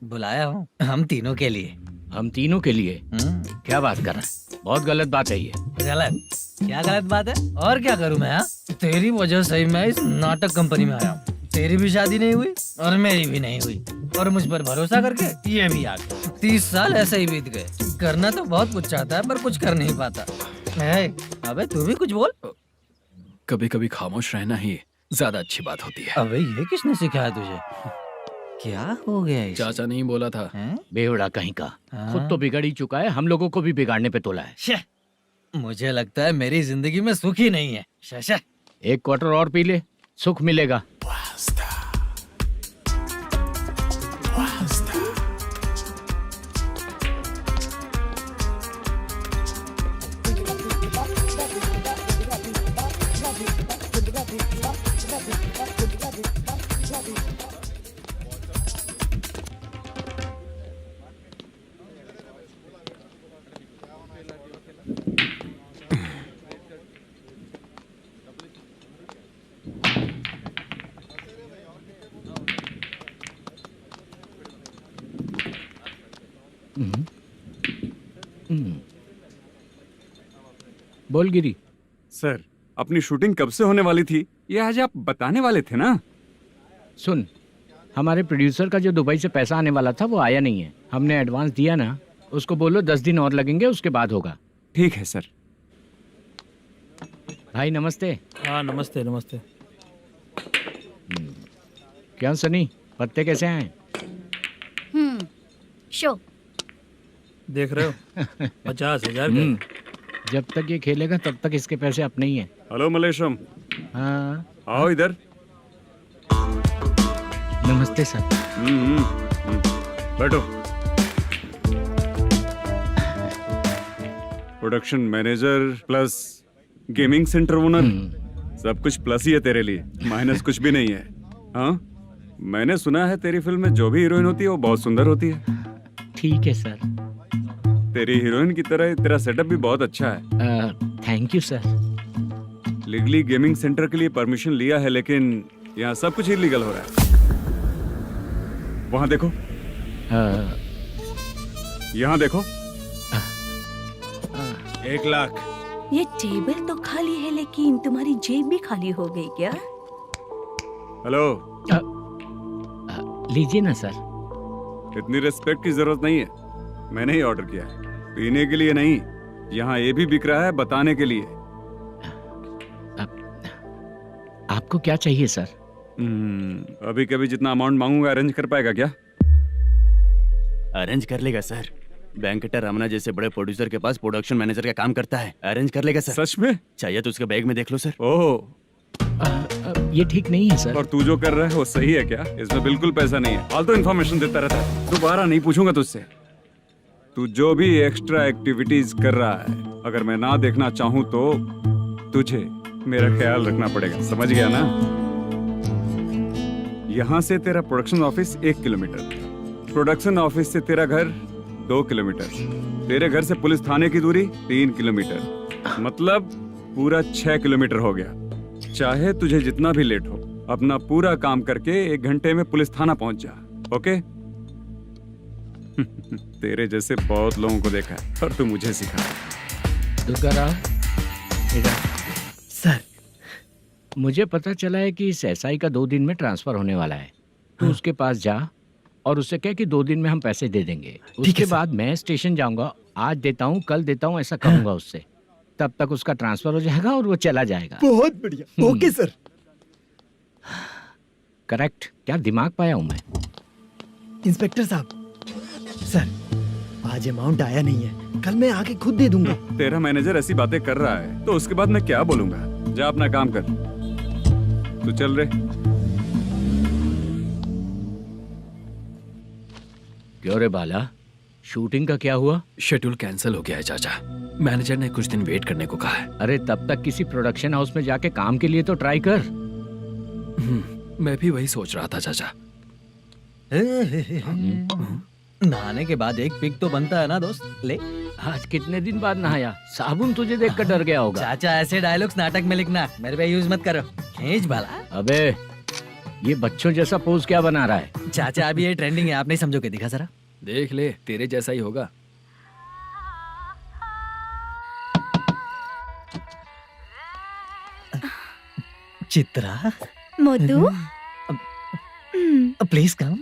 बुलाया हूँ हम तीनों के लिए। हम तीनों के लिए? क्या बात कर रहा है? बहुत गलत बात है ये। गलत? क्या गलत बात है? और क्या करूँ मैं? तेरी वजह से ही मैं इस नाटक कंपनी में आया हूँ। तेरी भी शादी नहीं हुई और मेरी भी नहीं हुई, और मुझ पर भरोसा करके ये भी आ गया। 30 साल ऐसे ही बीत गए। करना तो बहुत कुछ चाहता है पर कुछ कर नहीं पाता। अबे तू भी कुछ बोल। कभी कभी खामोश रहना ही ज्यादा अच्छी बात होती है। अबे ये किसने सिखाया तुझे? क्या हो गया इसे? चाचा नहीं बोला था। बेवड़ा कहीं का। खुद तो बिगड़ ही चुका है, हम लोगों को भी बिगाड़ने पे तोला है। मुझे लगता है मेरी जिंदगी में सुख ही नहीं है। शशा, एक क्वार्टर और पी ले, सुख मिलेगा। बोल गिरी। सर, अपनी शूटिंग कब से होने वाली थी ये आज आप बताने वाले थे ना? सुन, हमारे प्रोड्यूसर का जो दुबई से पैसा आने वाला था वो आया नहीं है। हमने एडवांस दिया ना, उसको बोलो 10 दिन और लगेंगे, उसके बाद होगा। ठीक है सर। भाई नमस्ते। हाँ नमस्ते नमस्ते। क्या सनी, पत्ते कैसे हैं? शो देख रहे हो 50,000 का। जब तक ये खेलेगा तब तक इसके पैसे अपने ही हैं। हेलो मलेशम। हाँ आओ इधर। नमस्ते सर। बैठो। Production manager plus gaming centre owner, सब कुछ प्लस ही है तेरे लिए, माइनस कुछ भी नहीं है। हाँ, मैंने सुना है तेरी फिल्म में जो भी हीरोइन होती है वो बहुत सुंदर होती है। ठीक है सर। तेरी हीरोइन की तरह तेरा सेटअप भी बहुत अच्छा है। Thank you sir. Legally gaming centre के लिए परमिशन लिया है, लेकिन यहाँ सब कुछ इलीगल हो रहा है। वहाँ देखो, यहाँ देखो। 1 लाख। ये टेबल तो खाली है लेकिन तुम्हारी जेब भी खाली हो गई क्या? हेलो। लीजिए ना सर। इतनी रिस्पेक्ट की जरूरत नहीं है, मैंने ही ऑर्डर किया है। पीने के लिए नहीं, यहाँ ये भी बिक रहा है बताने के लिए। आपको क्या चाहिए सर? अभी कभी जितना अमाउंट मांगूंगा अरेंज कर पाएगा क्या? अरेंज कर लेगा सर। वेंकटर रमना जैसे बड़े प्रोड्यूसर के पास प्रोडक्शन मैनेजर का काम करता है, अरेंज कर लेगा सर। सच में? चाहिए तो उसके बैग में देख लो सर। ओह, ये ठीक नहीं है सर। और तू जो कर रहा है वो सही है क्या? इसमें बिल्कुल पैसा नहीं है, फालतू इन्फॉर्मेशन देता रहता है। दोबारा नहीं पूछूंगा तुझसे। तू जो भी एक्स्ट्रा एक्टिविटीज कर रहा है, अगर मैं ना देखना चाहूँ तो तुझे मेरा ख्याल रखना पड़ेगा, समझ गया ना? यहाँ से तेरा production office 1 kilometre, production office से तेरा घर 2 किलोमीटर, तेरे घर से पुलिस थाने की दूरी 3 किलोमीटर, मतलब पूरा 6 किलोमीटर हो गया। चाहे तुझे जितना भी लेट हो, अपना पूरा काम करके 1 घंटे में पुलिस थाना पहुंच जा, ओके? तेरे जैसे बहुत लोगों को देखा है और तू मुझे सिखा। सर, मुझे पता चला है कि इस एसआई का 2 दिन में ट्रांसफर होने वाला है। तो उसके पास जा और उससे कह कि 2 दिन में हम पैसे दे देंगे। उसके बाद मैं स्टेशन जाऊंगा, आज देता हूँ कल देता हूँ ऐसा कहूंगा उससे। तब तक उसका ट्रांसफर हो जाएगा और वो चला जाएगा। बहुत बढ़िया, ओके सर। करेक्ट। क्या दिमाग पाया हूँ मैं। इंस्पेक्टर साहब, सर आज अमाउंट आया नहीं है, कल मैं आके खुद दे दूंगा। तेरा मैनेजर ऐसी बातें कर रहा है तो उसके बाद मैं क्या बोलूंगा? जा अपना काम कर। तू चल रे। क्यों रे बाला, शूटिंग का क्या हुआ? शेड्यूल कैंसिल हो गया है चाचा। मैनेजर ने कुछ दिन वेट करने को कहा है। अरे तब तक किसी प्रोडक्शन हाउस में जाके काम के लिए तो ट्राई कर। मैं भी वही सोच रहा था चाचा। नहाने के बाद एक पिक तो बनता है ना दोस्त। ले, आज कितने दिन बाद नहाया? साबुन तुझे देखकर डर गया होगा। चाचा ऐसे डायलॉग्स नाटक में लिखना, मेरे पे यूज मत करो। खींच बाला। अबे ये बच्चों जैसा पोज क्या बना रहा है? चाचा अभी ये ट्रेंडिंग है, आप नहीं समझोगे। दिखा जरा। देख ले, तेरे जैसा ही होगा। Chitra, Modu, please come.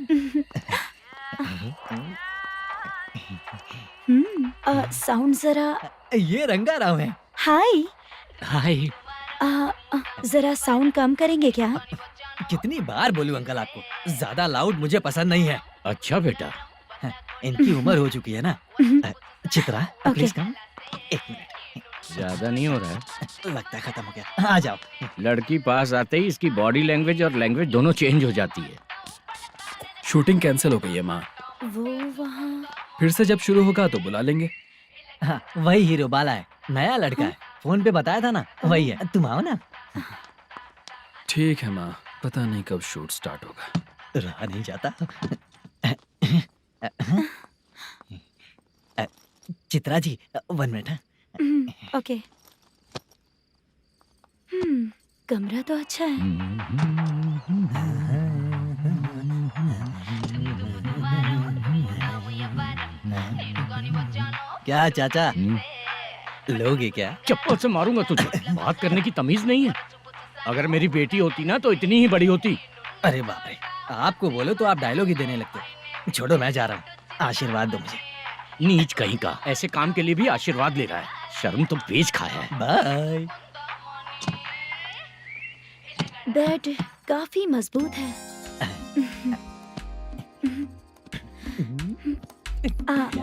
Sound जरा। ये रंगाराव है। हाय। हाय। जरा साउंड कम करेंगे क्या? कितनी बार बोलूं अंकल आपको, ज्यादा लाउड मुझे पसंद नहीं है। अच्छा बेटा, इनकी उम्र हो चुकी है ना। Chitra please come. एक मिनट, ज्यादा नहीं हो रहा है? लगता है खत्म हो गया। आ जाओ। लड़की पास आते ही इसकी बॉडी लैंग्वेज और लैंग्वेज दोनों चेंज हो जाती है। शूटिंग कैंसिल हो गई है माँ। वो वहाँ। फिर से जब शुरू होगा तो बुला लेंगे। हाँ, वही हीरो बाला है, नया लड़का है। फोन पे बताया था ना, वही है। तुम आओ ना। ठीक है माँ, पता नहीं कब शूट स्टार्ट होगा। रहा नहीं जाता। चित्रा जी 1 मिनट। ओके। कमरा तो अच्छा है। क्या चाचा, लोगे क्या? चप्पल से मारूंगा तुझे। बात करने की तमीज नहीं है। अगर मेरी बेटी होती ना तो इतनी ही बड़ी होती। अरे बाप रे, आपको बोलो तो आप डायलॉग ही देने लगते। छोड़ो, मैं जा रहा हूँ। आशीर्वाद दो मुझे। नीच कहीं का, ऐसे काम के लिए भी आशीर्वाद ले रहा है। शर्म तो बेच खाया है। बाय। बेड काफी मजबूत है।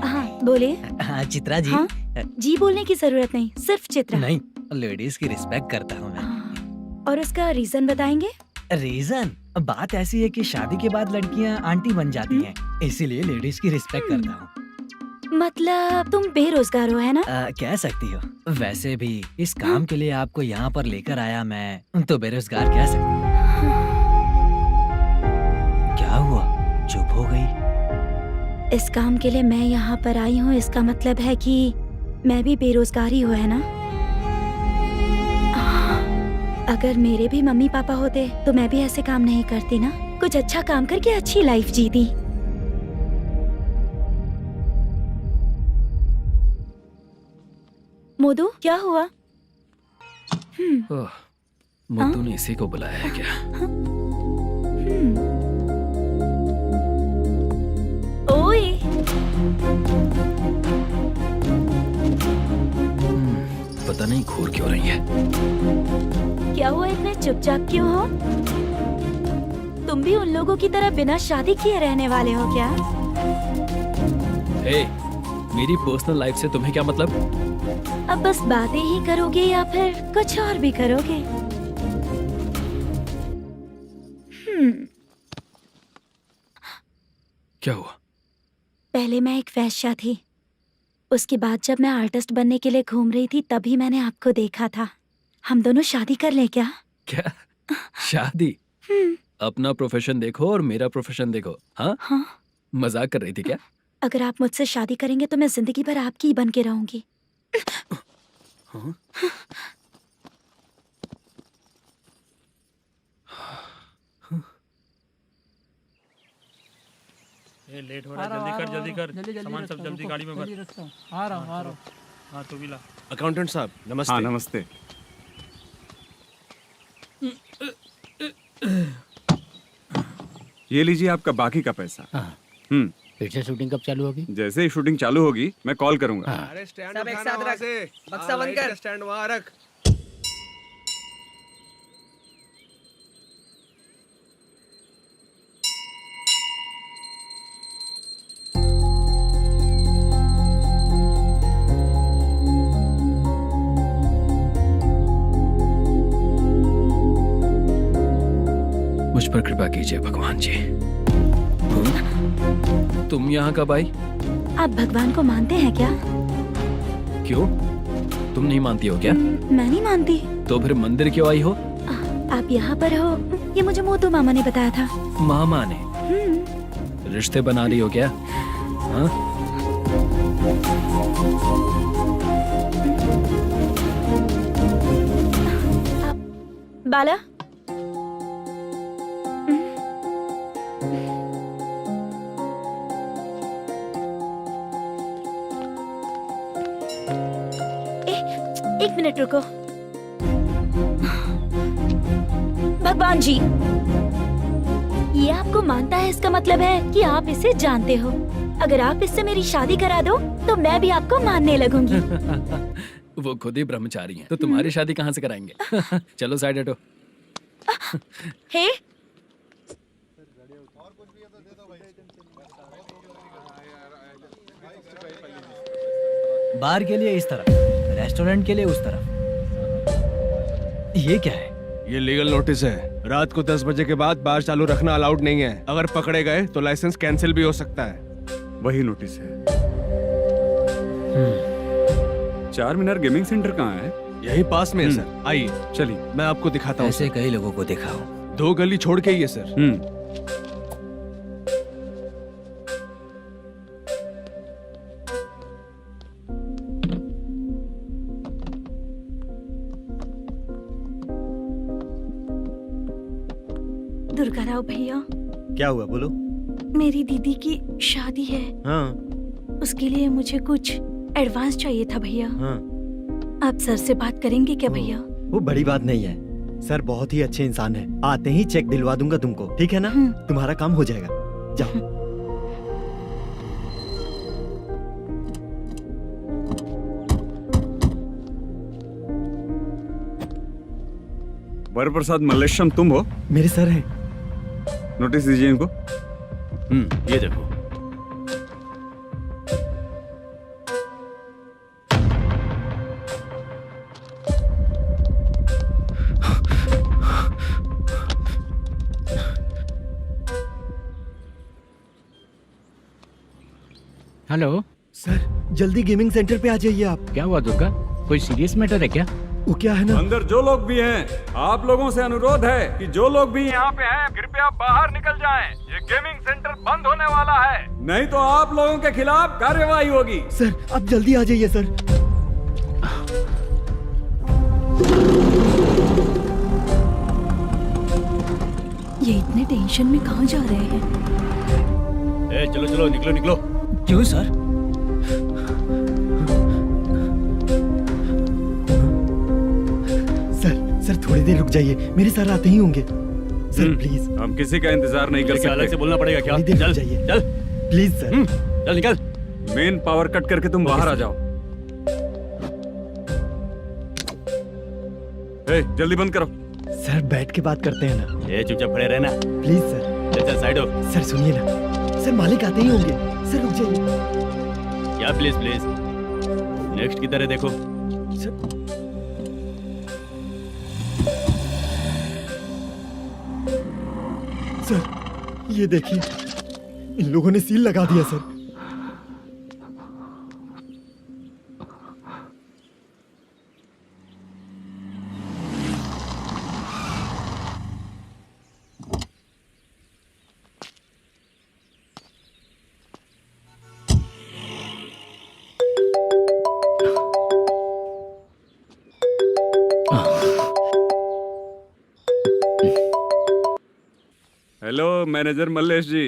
हाँ बोले। हाँ चित्रा जी। हाँ? जी बोलने की जरूरत नहीं, सिर्फ चित्रा। नहीं, लेडीज की रिस्पेक्ट करता हूँ मैं। और उसका रीजन बताएंगे? रीजन? बात ऐसी है कि शादी के बाद लड़कियाँ आंटी बन जाती हैं, इसीलिए लेडीज की रिस्पेक्ट करता हूँ। मतलब तुम बेरोजगार हो, है ना? कह सकती हो। वैसे भी इस काम के लिए आपको यहाँ पर लेकर आया मैं, तो बेरोजगार कह सकती हूँ। क्या हुआ, चुप हो गई? इस काम के लिए मैं यहाँ पर आई हूँ, इसका मतलब है कि मैं भी बेरोजगार ही हूँ, है ना? अगर मेरे भी मम्मी पापा होते तो मैं भी ऐसे काम नहीं करती ना। कुछ अच्छा काम करके अच्छी लाइफ जीती। मोदू, क्या हुआ? मोदू ने इसी को बुलाया है क्या? ओए। पता नहीं घूर क्यों रही है। क्या हुआ, इतने चुपचाप क्यों हो? तुम भी उन लोगों की तरह बिना शादी किए रहने वाले हो क्या? हे, मेरी पर्सनल लाइफ से तुम्हें क्या मतलब? अब बस बातें ही करोगे या फिर कुछ और भी करोगे? क्या हुआ? पहले मैं एक वेश्या थी, उसके बाद जब मैं आर्टिस्ट बनने के लिए घूम रही थी तभी मैंने आपको देखा था। हम दोनों शादी कर ले क्या? क्या शादी? अपना प्रोफेशन देखो और मेरा प्रोफेशन देखो। हाँ? हाँ। मजाक कर रही थी क्या? अगर आप मुझसे शादी करेंगे तो मैं जिंदगी भर आपकी ही बन के रहूंगी। हाँ? ये लेट हो रहा है, जल्दी कर सामान सब जल्दी गाड़ी में भर। आ रहा हूँ। हाँ तो भी ला। अकाउंटेंट साहब नमस्ते। हाँ नमस्ते। ये लीजिए आपका बाकी का पैसा। फिर से शूटिंग कब चालू होगी? जैसे ही शूटिंग चालू होगी मैं कॉल करूंगा। अरे स्टैंड सब एक साथ रख, बक्सा बंद कर, स्टैंड वहाँ रख। मुझ पर कृपा कीजिए भगवान जी। तुम यहाँ कब आई? आप भगवान को मानते हैं क्या? क्यों? तुम नहीं मानती हो क्या? मैं नहीं मानती। तो फिर मंदिर क्यों आई हो? आप यहाँ पर हो ये मुझे मोटू मामा ने बताया था। मामा ने? रिश्ते बना रही हो क्या? हाँ? बाला, एक मिनट रुको। भगवान जी, ये आपको मानता है, इसका मतलब है कि आप इसे जानते हो। अगर आप इससे मेरी शादी करा दो तो मैं भी आपको मानने लगूंगी। वो खुद ही ब्रह्मचारी हैं, तो तुम्हारी शादी कहाँ से कराएंगे? चलो साइड हटो। हे, बार के लिए इस तरफ, रेस्टोरेंट के लिए उस तरफ। ये क्या है? ये लीगल नोटिस है। रात को 10 बजे के बाद बार चालू रखना अलाउड नहीं है। अगर पकड़े गए तो लाइसेंस कैंसिल भी हो सकता है। वही नोटिस है। चार मीनार गेमिंग सेंटर कहाँ है? यही पास में है सर। आइए चलिए मैं आपको दिखाता हूँ। ऐसे कई लोगों को देखा हूँ। 2 गली छोड़ के ही है सर। दुर्गा राव भैया, क्या हुआ बोलो। मेरी दीदी की शादी है। हाँ उसके लिए मुझे कुछ एडवांस चाहिए था भैया। हाँ आप सर से बात करेंगे क्या भैया? वो बड़ी बात नहीं है। सर बहुत ही अच्छे इंसान है। आते ही चेक दिलवा दूंगा तुमको, ठीक है ना? तुम्हारा काम हो जाएगा। जाओ। वरप्रसाद मल्लेश्वरम तुम हो? मेरे सर हैं। नोटिस दीजिए इनको। ये देखो। हेलो सर, जल्दी गेमिंग सेंटर पे आ जाइए आप। क्या हुआ दुर्गा? कोई सीरियस मैटर है क्या? वो क्या है ना, अंदर जो लोग भी हैं, आप लोगों से अनुरोध है कि जो लोग भी यहाँ पे हैं, कृपया बाहर निकल जाएं। ये गेमिंग सेंटर बंद होने वाला है, नहीं तो आप लोगों के खिलाफ कार्यवाही होगी। सर आप जल्दी आ जाइए सर। ये इतने टेंशन में कहाँ जा रहे हैं? चलो चलो निकलो निकलो। क्यों सर? सर थोड़ी देर रुक जाइए, मेरे सर आते ही होंगे। Sir please. हम किसी का इंतजार नहीं कर सकते। अलग से बोलना पड़ेगा क्या? चल जाइए, चल प्लीज सर। चल निकल। मेन पावर कट करके तुम बाहर आ जाओ। जल्दी बंद करो। सर बैठ के बात करते हैं ना। ये चुपचाप खड़े रहना प्लीज सर। चल साइड हो। सर सुनिए ना, सर मालिक आते ही होंगे। सर रुक जाइए। क्या प्लीज प्लीज? नेक्स्ट की तरह देखो। सर ये देखिए, इन लोगों ने सील लगा दिया सर। हेलो मैनेजर मल्लेश जी,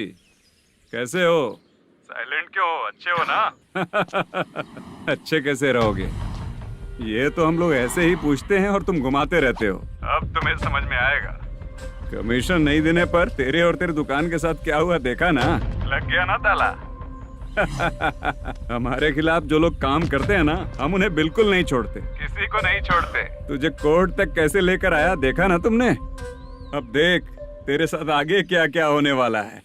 कैसे हो? साइलेंट क्यों हो? अच्छे हो ना? अच्छे कैसे रहोगे? ये तो हम लोग ऐसे ही पूछते हैं और तुम घुमाते रहते हो। अब तुम्हें समझ में आएगा। कमीशन नहीं देने पर तेरे और तेरी दुकान के साथ क्या हुआ देखा ना? लग गया ना ताला। हमारे खिलाफ जो लोग काम करते हैं ना, हम उन्हें बिल्कुल नहीं छोड़ते, किसी को नहीं छोड़ते। तुझे कोर्ट तक कैसे लेकर आया देखा ना तुमने? अब देख तेरे साथ आगे क्या क्या होने वाला है।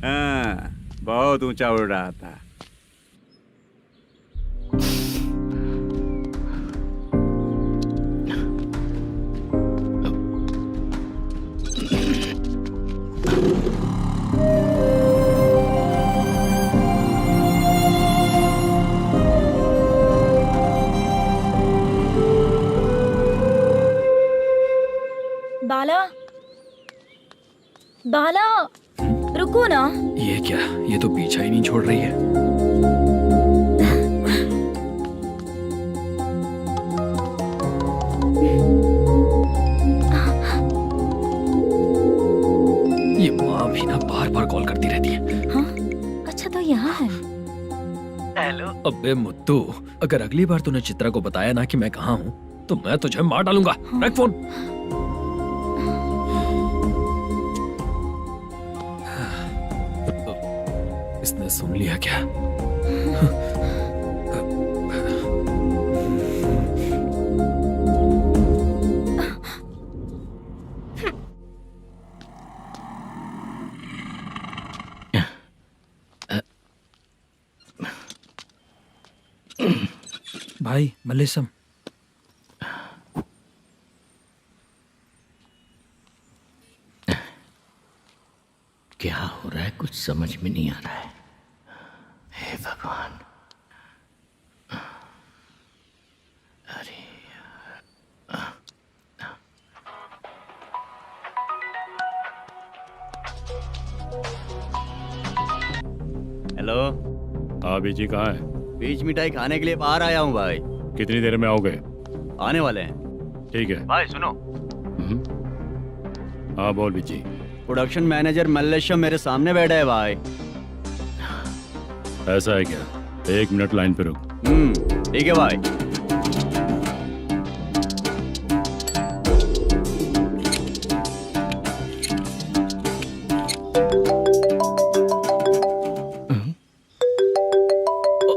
हाँ, बहुत ऊंचा उड़ रहा था। बाला रुको ना। ये क्या, ये तो पीछा ही नहीं छोड़ रही है। ये माँ भी ना बार बार कॉल करती रहती है। हाँ अच्छा तो यहाँ है। हेलो। अबे मुत्तू, अगर अगली बार तूने चित्रा को बताया ना कि मैं कहाँ हूँ तो मैं तुझे मार डालूंगा। रख फोन। इसने सुन लिया क्या? भाई मल्लेशम, क्या हो रहा है कुछ समझ में नहीं आ रहा है। हे भगवान। अरे हेलो। हाँ बीजी कहाँ है? बीच मिठाई खाने के लिए बाहर आया हूँ भाई। कितनी देर में आओगे? आने वाले हैं। ठीक है। भाई सुनो, हाँ बोल बीजी। प्रोडक्शन मैनेजर मल्लेशम मेरे सामने बैठा है भाई। ऐसा है क्या? 1 मिनट लाइन पे रुक। ठीक है भाई।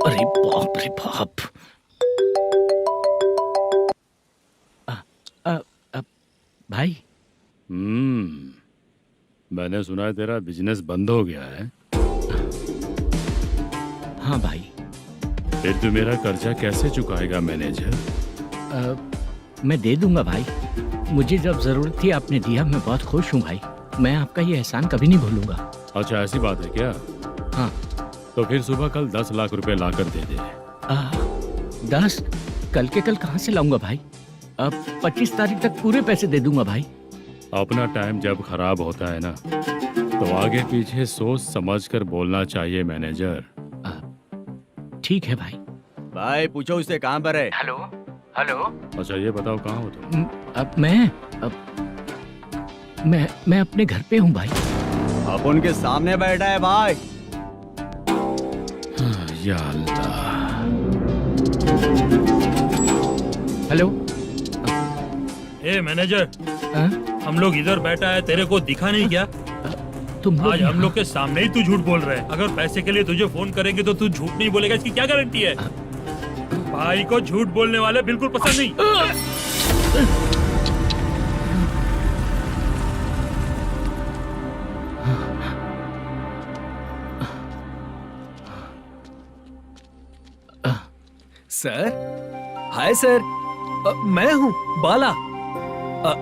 अरे बाप रे बाप। भाई मैंने सुना है तेरा बिजनेस बंद हो गया है। हाँ भाई। फिर तू मेरा कर्जा कैसे चुकाएगा मैनेजर? मैं दे दूंगा भाई। मुझे जब जरूरत थी आपने दिया, मैं बहुत खुश हूँ भाई। मैं आपका ये एहसान कभी नहीं भूलूंगा। अच्छा ऐसी बात है क्या? हाँ। तो फिर सुबह कल 10 लाख रुपए लाकर दे दे। 10? कल के कल कहाँ से लाऊंगा भाई? अब 25 तारीख तक पूरे पैसे दे दूंगा भाई। अपना टाइम जब खराब होता है ना तो आगे पीछे सोच समझ कर बोलना चाहिए मैनेजर। ठीक है भाई। भाई पूछो उससे कहाँ पर है। Hello hello. अच्छा ये बताओ कहाँ हो तुम? अब मैं अपने घर पे हूँ भाई। अब उनके सामने बैठा है भाई। या अल्लाह। हेलो। ए मैनेजर, हम लोग इधर बैठा है, तेरे को दिखा नहीं क्या? तुम आज हम लोग के सामने ही तू झूठ बोल रहा है। अगर पैसे के लिए तुझे फोन करेंगे तो तू झूठ नहीं बोलेगा, इसकी क्या गारंटी है? भाई को झूठ बोलने वाले बिल्कुल पसंद नहीं। सर, हाय सर, मैं हूँ Bala,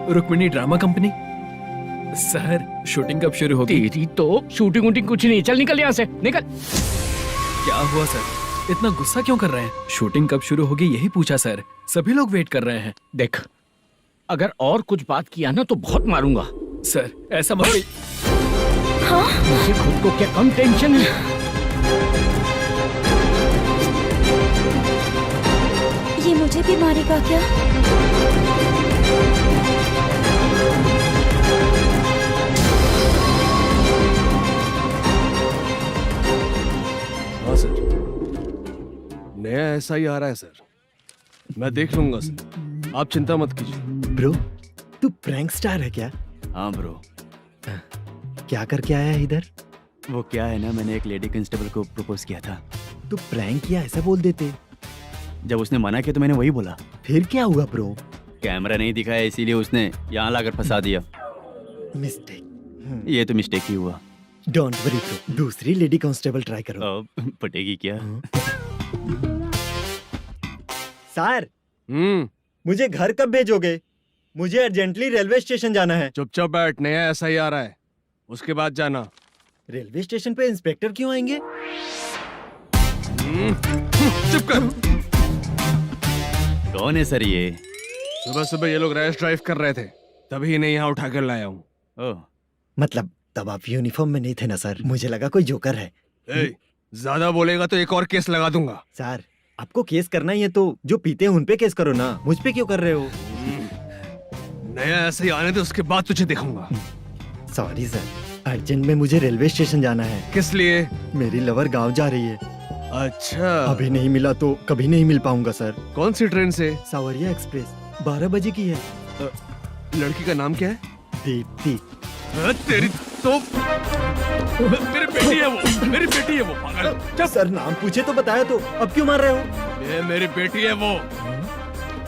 Rukmini drama company. Sir shooting कब शुरू होगी? तेरी तो शूटिंग वूटिंग कुछ नहीं। चल निकल यहाँ से, निकल। क्या हुआ सर, इतना गुस्सा क्यों कर रहे हैं? शूटिंग कब शुरू होगी यही पूछा सर, सभी लोग वेट कर रहे हैं। देख, अगर और कुछ बात किया ना तो बहुत मारूंगा। सर ऐसा मत। हाँ? मुझे खुद को क्या कम टेंशन है? ये मुझे भी मारेगा क्या? हाँ सर, नया ऐसा ही आ रहा है सर। मैं देख लूंगा सर, आप चिंता मत कीजिए। ब्रो, तू प्रैंक स्टार है क्या? हाँ ब्रो। क्या करके आया है इधर? वो क्या है ना, मैंने एक लेडी कांस्टेबल को प्रपोज किया था। तू प्रैंक किया ऐसा बोल देते। जब उसने मना किया तो मैंने वही बोला। फिर क्या हुआ ब्रो? कैमरा नहीं दिखाया इसीलिए उसने यहाँ लाकर फंसा दिया। मिस्टेक। ये तो मिस्टेक ही हुआ। डोंट वरी ब्रो, दूसरी लेडी कांस्टेबल ट्राई करो। पटेगी क्या? सर, मुझे घर कब भेजोगे? मुझे अर्जेंटली रेलवे स्टेशन जाना है। चुपचाप बैठ, नया ऐसा ही आ रहा है, उसके बाद जाना। रेलवे स्टेशन पे इंस्पेक्टर क्यों आएंगे? चुप कर। कौन है सर ये? सुबह सुबह ये लोग रैश ड्राइव कर रहे थे, तभी इन्हें यहाँ उठा कर लाया हूँ। मतलब तब आप यूनिफॉर्म में नहीं थे ना सर, मुझे लगा कोई जोकर है। ज्यादा बोलेगा तो एक और केस लगा दूंगा। सर आपको केस करना ही है तो जो पीते हैं उन पे केस करो ना, मुझ पे क्यों कर रहे हो? नया ऐसे ही आने दे, उसके बाद तुझे दिखाऊंगा। सॉरी सर, अर्जेंट में मुझे रेलवे स्टेशन जाना है। किस लिए? मेरी लवर गांव जा रही है। अच्छा, अभी नहीं मिला तो कभी नहीं मिल पाऊंगा सर। कौन सी ट्रेन से? सावरिया एक्सप्रेस 12 बजे की है। लड़की का नाम क्या है? दीप्ति। तेरी तो मेरी बेटी है वो, मेरी बेटी है वो पागल। सर नाम पूछे तो बताया तो अब क्यों मार रहे हो? ये मेरी बेटी है वो।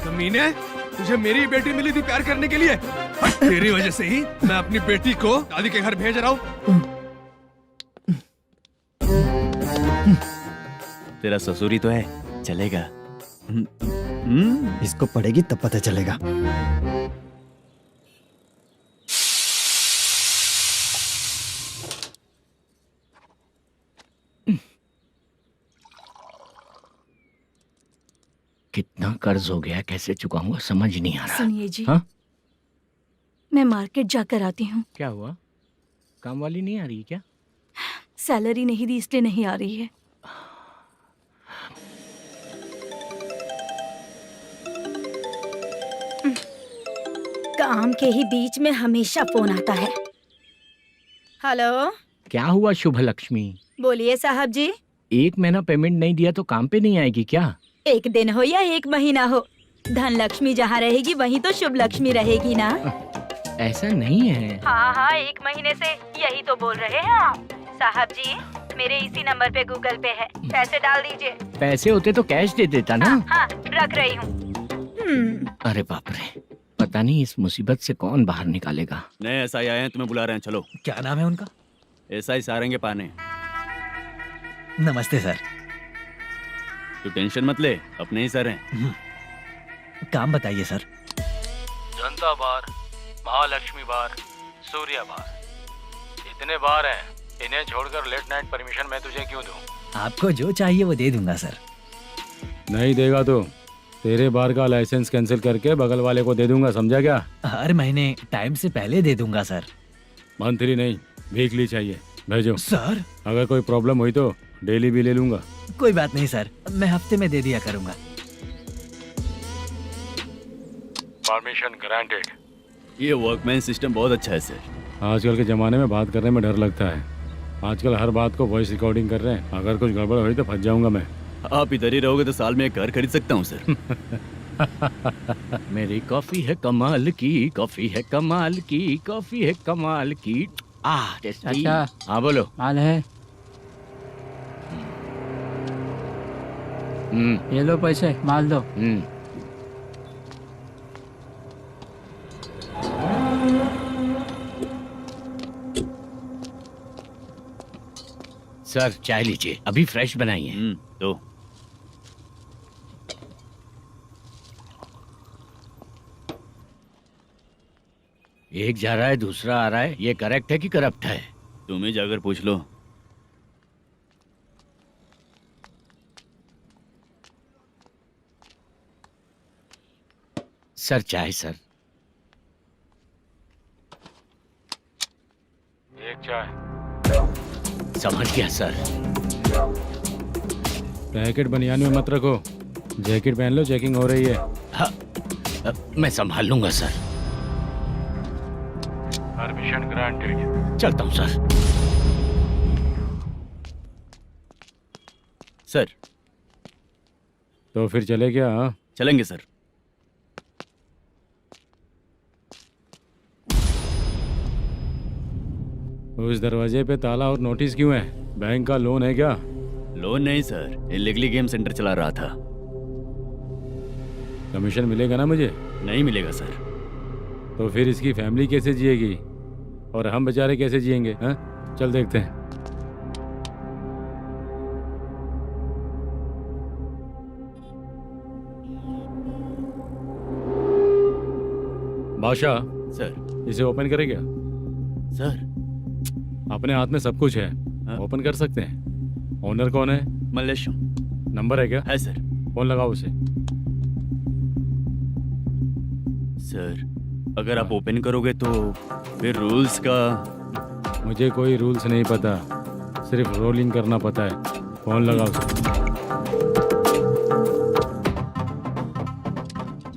कमीने, तुझे मेरी बेटी मिली थी प्यार करने के लिए। तेरी वजह से ही मैं अपनी बेटी को दादी के घर भेज रहा हूँ। तेरा ससुरी तो है, चलेगा। इसको पड़ेगी तब पता चलेगा। कितना कर्ज हो गया, कैसे चुकाऊंगा समझ नहीं आ रहा। सुनिए जी, हाँ? मैं मार्केट जाकर आती हूँ। क्या हुआ? काम वाली नहीं आ रही क्या? सैलरी नहीं दी इसलिए नहीं आ रही है। काम के ही बीच में हमेशा फोन आता है। हेलो, क्या हुआ शुभ लक्ष्मी? बोलिए साहब जी। 1 महीना पेमेंट नहीं दिया तो काम पे नहीं आएगी क्या? 1 दिन हो या 1 महीना हो, धन लक्ष्मी जहाँ रहेगी वहीं तो शुभ लक्ष्मी रहेगी ना। ऐसा नहीं है। हाँ हाँ, 1 महीने से यही तो बोल रहे हैं आप। साहब जी, मेरे इसी नंबर पे गूगल पे है, पैसे डाल दीजिए। पैसे होते तो कैश दे देता ना। हाँ, रख रही हूँ। अरे बाप रे, पता नहीं इस मुसीबत से कौन बाहर निकालेगा। नए एसआई आए हैं, तुम्हें बुला रहे हैं, चलो। क्या नाम है उनका? एसआई सारंगे पाने। नमस्ते सर। तू टेंशन मत ले, अपने ही सर हैं। काम बताइए सर। जनता बार, महालक्ष्मी बार, सूर्या बार, इतने बार हैं। इन्हें छोड़कर लेट नाइट परमिशन मैं तुझे क्यों दूं? आपको जो चाहिए वो दे दूंगा सर। नहीं देगा तो तेरे बार का लाइसेंस कैंसिल करके बगल वाले को दे दूंगा, समझा क्या? हर महीने टाइम से पहले दे दूंगा सर। मंथली नहीं, वीकली चाहिए, भेजो। सर अगर कोई प्रॉब्लम हुई तो डेली भी ले लूंगा। कोई बात नहीं सर, मैं हफ्ते में दे दिया करूंगा। Permission granted. ये वर्कमैन सिस्टम बहुत अच्छा है सर। आजकल के ज़माने में बात करने में डर लगता है। आजकल हर बात को वॉइस रिकॉर्डिंग कर रहे हैं। अगर कुछ गड़बड़ हुई तो फंस जाऊंगा मैं। आप इधर ही रहोगे तो साल में एक घर खरीद सकता हूँ सर। मेरी कॉफी है कमाल की, कॉफी है कमाल की, कॉफी है कमाल की। टेस्टी। अच्छा। हाँ बोलो। माल है। ये लो पैसे, माल दो। सर चाय लीजिए, अभी फ्रेश बनाई है। तो एक जा रहा है दूसरा आ रहा है, ये करेक्ट है कि करप्ट है? तुम ही जाकर पूछ लो। सर चाय सर। एक चाय। समझ गया सर। पैकेट बनियान में मत रखो, जैकेट पहन लो, चेकिंग हो रही है। हाँ, मैं संभाल लूंगा सर। Permission granted. चलता हूँ सर। सर तो फिर चले क्या? हाँ चलेंगे सर। उस दरवाजे पे ताला और नोटिस क्यों है? बैंक का लोन है क्या? लोन नहीं सर, इलीगली गेम सेंटर चला रहा था। कमीशन मिलेगा ना मुझे? नहीं मिलेगा सर। तो फिर इसकी फैमिली कैसे जिएगी और हम बेचारे कैसे जिएंगे? हाँ चल देखते हैं। बादशाह सर। इसे ओपन करे क्या? सर अपने हाथ में सब कुछ है, ओपन कर सकते हैं। ओनर कौन है? मल्लेशम। नंबर है क्या? है सर। फोन लगाओ उसे। सर अगर आप ओपन करोगे तो फिर रूल्स का मुझे कोई रूल्स नहीं पता, सिर्फ रोलिंग करना पता है। फोन लगाओ सर।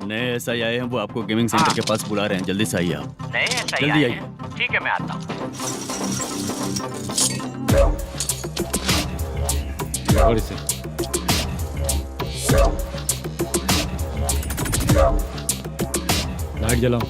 नए SI आए हैं, वो आपको गेमिंग सेंटर के पास बुला रहे हैं, जल्दी से आइए आप। नए SI जल्दी आए आइए। हैं। ठीक है, मैं आता हूँ। और इसे लाइट जलाओ।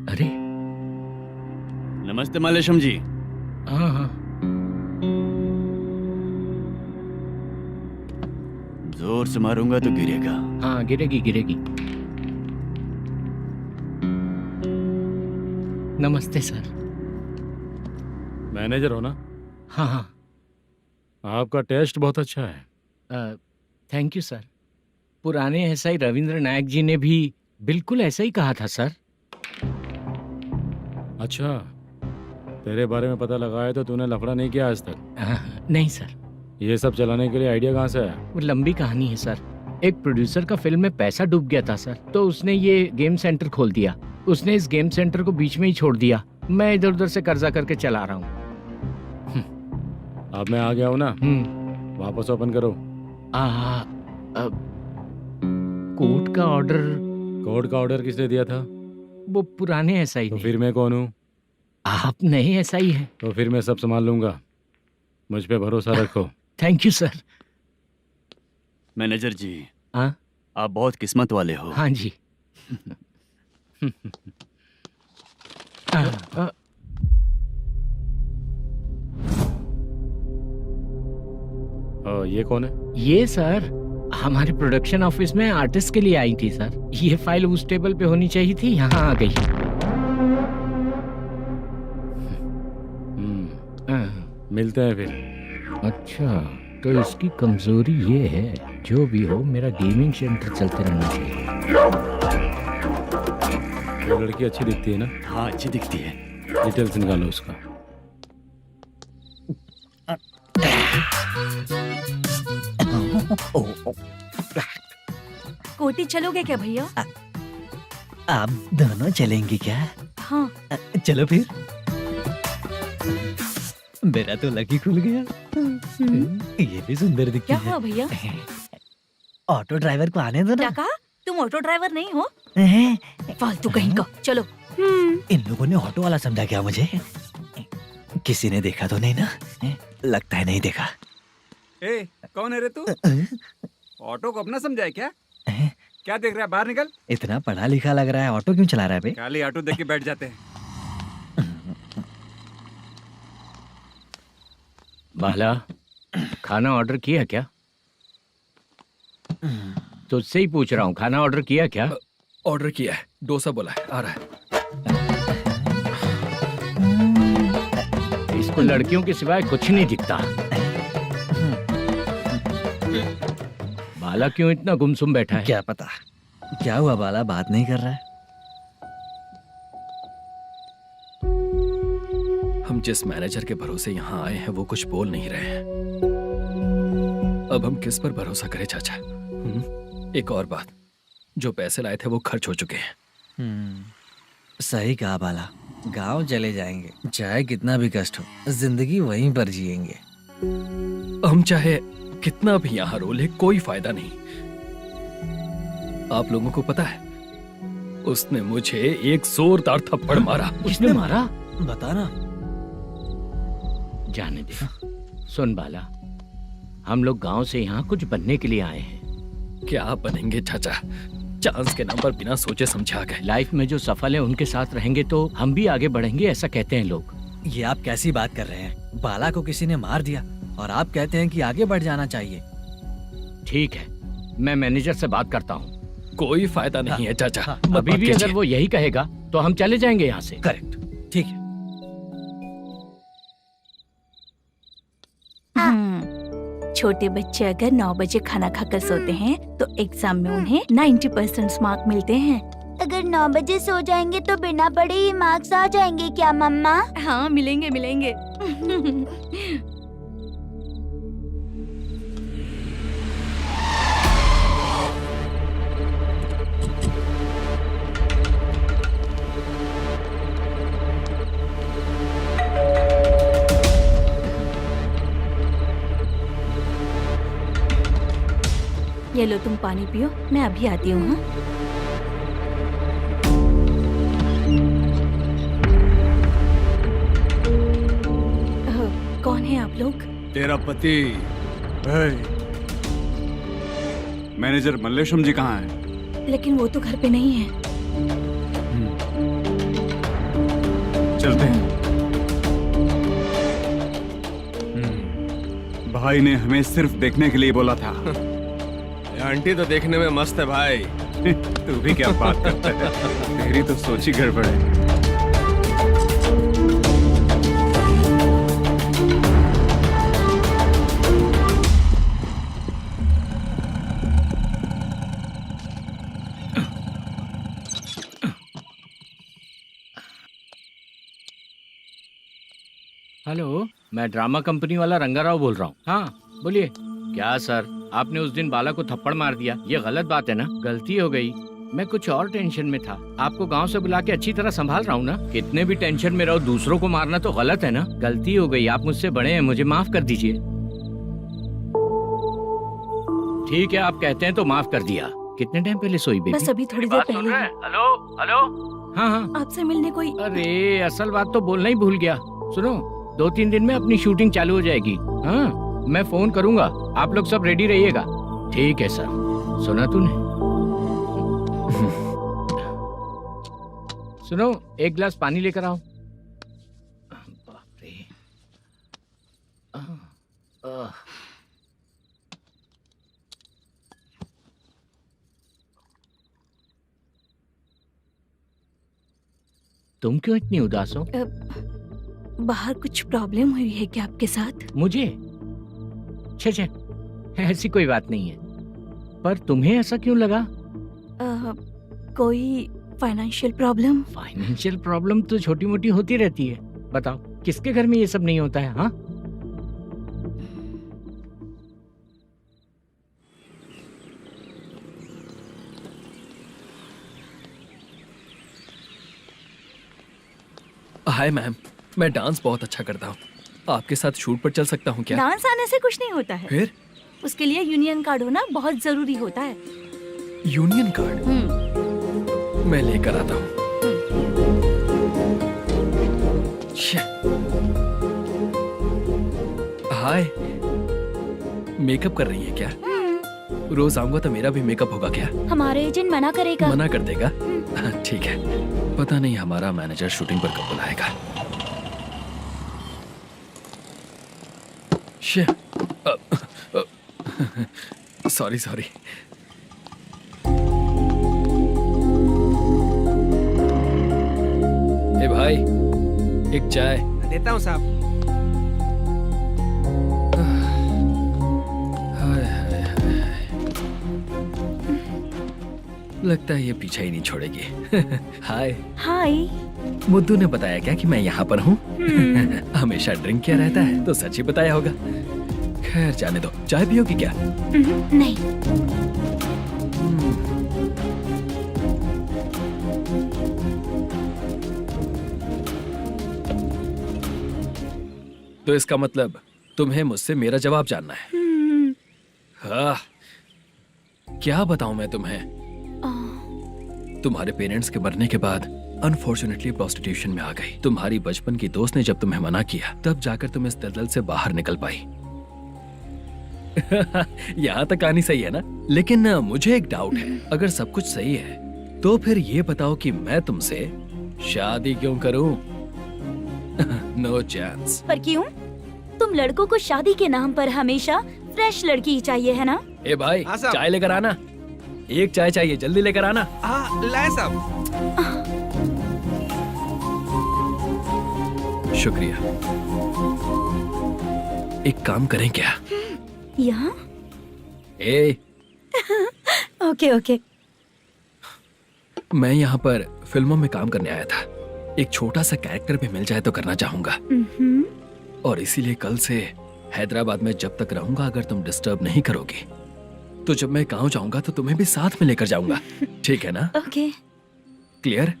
अरे नमस्ते मालेशम जी। हाँ हाँ, जोर से मारूंगा तो गिरेगा। हाँ गिरेगी गिरेगी। नमस्ते सर। मैनेजर हो ना? हाँ हाँ। आपका टेस्ट बहुत अच्छा है। Thank you sir. पुराने SI रविंद्र नायक जी ने भी बिल्कुल ऐसा ही कहा था सर। अच्छा, तेरे बारे में पता लगा है तो तूने लफड़ा नहीं किया आज तक? नहीं सर। ये सब चलाने के लिए आइडिया कहाँ से आया? वो लंबी कहानी है सर। एक प्रोड्यूसर का फिल्म में पैसा डूब गया था सर, तो उसने ये गेम सेंटर खोल दिया। उसने इस गेम सेंटर को बीच में ही छोड़ दिया। मैं इधर उधर से कर्जा करके चला रहा हूँ। अब मैं आ गया हूँ ना, वापस ओपन करो। कोर्ट का ऑर्डर। कोर्ट का ऑर्डर किसने दिया था? वो पुराने SI तो ने। फिर मैं कौन हूँ? आप नए SI हैं। तो फिर मैं सब संभाल लूंगा, मुझ पे भरोसा रखो। Thank you sir. मैनेजर जी, हाँ आप बहुत किस्मत वाले हो। हाँ जी। ये कौन है? ये सर हमारे प्रोडक्शन ऑफिस में आर्टिस्ट के लिए आई थी सर। ये फाइल उस टेबल पे होनी चाहिए थी, यहाँ आ गई। मिलते हैं फिर। अच्छा, तो इसकी कमजोरी ये है, जो भी हो मेरा गेमिंग सेंटर चलते रहना चाहिए। वो लड़की अच्छी दिखती है ना? हाँ अच्छी दिखती है। डिटेल्स निकालो उसका। कोटी चलोगे क्या भैया? आप दोनों चलेंगे क्या? हाँ। चलो फिर। मेरा तो लकी खुल गया। ये भी सुंदर दिखती क्या है। हुआ भैया? ऑटो ड्राइवर को आने दो क्या ना। कहा? तुम ऑटो ड्राइवर नहीं हो? हैं? फालतू कहीं का। चलो। इन लोगों ने ऑटो वाला समझा क्या मुझे? किसी ने देखा तो नहीं ना? लगता है नहीं देखा। ए, कौन है रे तू? ऑटो को अपना समझा है क्या? क्या देख रहा है? बाहर निकल। इतना पढ़ा लिखा लग रहा है, ऑटो क्यों चला रहा है बे? खाली ऑटो देख के बैठ जाते हैं। बाला, खाना ऑर्डर किया क्या? तुझसे ही पूछ रहा हूँ, खाना ऑर्डर किया क्या? ऑर्डर किया है, डोसा बोला है, आ रहा है। इसको लड़कियों के सिवाय कुछ नहीं दिखता। बाला क्यों इतना गुमसुम बैठा है? क्या पता क्या हुआ, बाला बात नहीं कर रहा है। हम जिस मैनेजर के भरोसे यहाँ आए हैं वो कुछ बोल नहीं रहे हैं। अब हम किस पर भरोसा करें चाचा? एक और बात, जो पैसे लाए थे वो खर्च हो चुके हैं। सही कहा बाला, गांव चले जाएंगे, चाहे कितना भी कष्ट हो, जिंदगी वहीं पर जिएंगे। हम चाहे कितना भी यहाँ रो ले, कोई फायदा नहीं। आप लोगों को पता है, उसने मुझे एक जोरदार थप्पड़ मारा। उसने मारा? बता ना। जाने दे। सुन बाला, हम लोग गांव से यहाँ कुछ बनने के लिए आए हैं। क्या बनेंगे चाचा? चांस के नाम पर बिना सोचे समझे आ गए। लाइफ में जो सफल है उनके साथ रहेंगे तो हम भी आगे बढ़ेंगे, ऐसा कहते हैं लोग। ये आप कैसी बात कर रहे हैं? बाला को किसी ने मार दिया और आप कहते हैं कि आगे बढ़ जाना चाहिए। ठीक है, मैं मैनेजर से बात करता हूँ। कोई फायदा नहीं है चाचा। अभी भी अगर वो यही कहेगा तो हम चले जाएंगे यहाँ से। करेक्ट, ठीक है। छोटे बच्चे अगर 9 बजे खाना खाकर सोते हैं तो एग्जाम में उन्हें 90% मार्क मिलते हैं। अगर 9 बजे सो जाएंगे तो बिना पढ़े ही मार्क्स आ जाएंगे क्या मम्मा? हाँ, मिलेंगे मिलेंगे। ये लो, तुम पानी पियो, मैं अभी आती हूँ। हाँ? कौन है आप लोग? तेरा पति। मैनेजर मल्लेशम जी कहाँ हैं? लेकिन वो तो घर पे नहीं है। चलते हैं। भाई ने हमें सिर्फ देखने के लिए बोला था। आंटी तो देखने में मस्त है भाई। तू भी क्या बात करता है? तेरी तो सोच ही गड़बड़ है। हेलो, मैं ड्रामा कंपनी वाला रंगाराव बोल रहा हूँ। हाँ बोलिए। क्या सर, आपने उस दिन बाला को थप्पड़ मार दिया, ये गलत बात है ना? गलती हो गई, मैं कुछ और टेंशन में था। आपको गांव से बुला के अच्छी तरह संभाल रहा हूँ ना। कितने भी टेंशन में रहो, दूसरों को मारना तो गलत है ना। गलती हो गई, आप मुझसे बड़े हैं, मुझे माफ कर दीजिए। ठीक है, आप कहते हैं तो माफ कर दिया। कितने टाइम पहले सोई बेबी? बस अभी थोड़ी देर पहले। Hello hello. हाँ हाँ, आपसे मिलने कोई। अरे असल बात तो बोलना ही भूल गया। सुनो, 2-3 दिन में अपनी शूटिंग चालू हो जाएगी। हाँ, मैं फोन करूंगा, आप लोग सब रेडी रहिएगा। ठीक है सर। सुना तूने? सुनो, एक गिलास पानी लेकर आओ। बाप रे। तुम क्यों इतनी उदास हो? बाहर कुछ प्रॉब्लम हुई है क्या आपके साथ? मुझे? छे, ऐसी कोई बात नहीं है। पर तुम्हें ऐसा क्यों लगा? कोई फाइनेंशियल प्रॉब्लम? फाइनेंशियल प्रॉब्लम तो छोटी मोटी होती रहती है। बताओ, किसके घर में ये सब नहीं होता है? हाँ, हाय मैम, मैं डांस बहुत अच्छा करता हूँ। आपके साथ शूट पर चल सकता हूँ क्या? डांस आने से कुछ नहीं होता है। फिर? उसके लिए यूनियन कार्ड होना बहुत जरूरी होता है। Union card? मैं लेकर आता हूँ। हाय, मेकअप कर रही है क्या? रोज आऊंगा तो मेरा भी मेकअप होगा क्या? हमारे एजेंट मना करेगा। मना कर देगा? ठीक है, पता नहीं हमारा मैनेजर शूटिंग पर कब बुलाएगा। सॉरी। ए भाई, एक चाय। देता हूँ साहब। लगता है ये पीछा ही नहीं छोड़ेगी। हाय। हाय। मुद्दू ने बताया क्या कि मैं यहाँ पर हूँ? हमेशा ड्रिंक किया रहता है तो सच ही बताया होगा। खैर जाने दो, चाय पियोगी क्या? नहीं। तो इसका मतलब तुम्हें मुझसे मेरा जवाब जानना है? हाँ, क्या बताऊं मैं तुम्हें? तुम्हारे पेरेंट्स के मरने के बाद अनफॉर्चुनेटली प्रोस्टिट्यूशन में आ गई। तुम्हारी बचपन की दोस्त ने जब तुम्हें मना किया, तब जाकर तुम इस दलदल से बाहर निकल पाई। यहाँ तक कहानी सही है ना, लेकिन मुझे एक डाउट है। अगर सब कुछ सही है तो फिर ये बताओ कि मैं तुमसे शादी क्यों करूं? No chance. पर क्यों? तुम लड़कों को शादी के नाम पर हमेशा फ्रेश लड़की ही चाहिए है ना? ए भाई, हाँ साहब। चाय लेकर आना। एक चाय चाहिए, जल्दी लेकर आना। हाँ लाए साहब। शुक्रिया। एक काम करें क्या? यहाँ? ए, ओके ओके। मैं यहाँ पर फिल्मों में काम करने आया था। एक छोटा सा कैरेक्टर भी मिल जाए तो करना चाहूंगा, और इसीलिए कल से हैदराबाद में जब तक रहूंगा, अगर तुम डिस्टर्ब नहीं करोगी तो जब मैं गांव जाऊंगा तो तुम्हें भी साथ में लेकर जाऊंगा। ठीक है ना? ओके। क्लियर?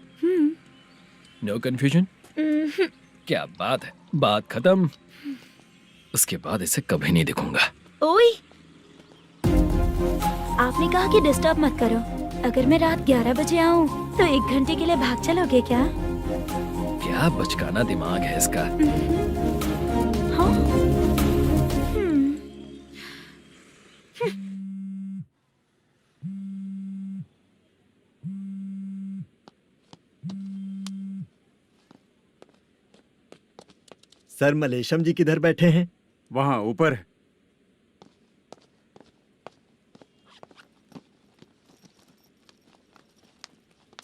No confusion? क्या बात है, बात खत्म। उसके बाद इसे कभी नहीं दिखूंगा। ओए, आपने कहा कि डिस्टर्ब मत करो। अगर मैं रात 11 बजे आऊँ तो 1 घंटे के लिए भाग चलोगे क्या? क्या बचकाना दिमाग है इसका। हाँ? सर, मलेशम जी किधर बैठे हैं? वहाँ ऊपर।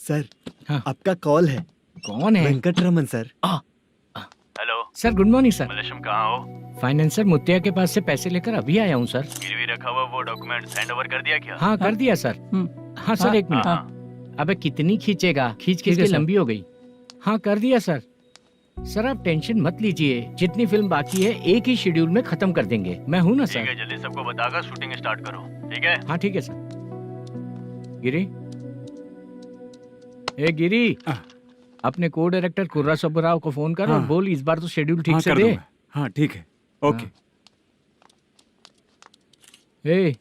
सर, हाँ। आपका कॉल है। कौन है? Venkataraman sir. Hello sir good morning sir. Malesham कहाँ हो? फाइनेंसर मुत्तिया के पास से पैसे लेकर अभी आया हूँ सर। गिरवी रखा हुआ वो डॉक्यूमेंट सेंड ओवर कर दिया क्या? हाँ कर दिया सर। हाँ सर, 1 मिनट। अबे कितनी खींचेगा, खींच खींच के लंबी हो गई। हाँ कर दिया सर। सर आप टेंशन मत लीजिए, जितनी फिल्म बाकी है एक ही शेड्यूल में खत्म कर देंगे। मैं हूँ ना ठीक सर। है, जल्दी सबको बताकर शूटिंग स्टार्ट करो। ठीक है? हाँ ठीक है सर। गिरी, ए गिरी, अपने को डायरेक्टर कुर्रा सुब्बराव को फोन कर और बोल इस बार तो शेड्यूल ठीक से दे। हाँ ठीक है, ओके। ए,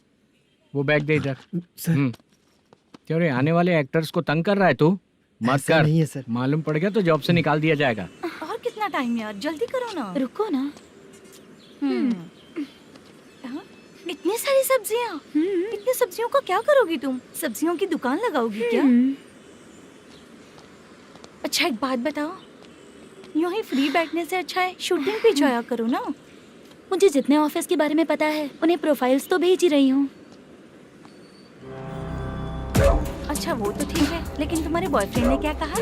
वो बैग दे इधर। क्यों रे, आने वाले एक्टर्स को तंग कर रहा है तू? मत ऐसा कर। नहीं है सर। मालूम पड़ गया तो जॉब से निकाल दिया जाएगा। और कितना टाइम है यार, जल्दी करो ना। रुको ना। हाँ? इतनी सारी सब्जियाँ, इतनी सब्जियों का क्या करोगी तुम? सब्जियों की दुकान लगाओगी क्या? अच्छा एक बात बताओ, यूं ही फ्री बैठने से अच्छा है शूटिंग पे जाया करो ना। मुझे जितने ऑफिस के बारे में पता है उन्हें प्रोफाइल्स तो भेज ही रही हूँ। अच्छा वो तो ठीक है, लेकिन तुम्हारे बॉयफ्रेंड ने क्या कहा?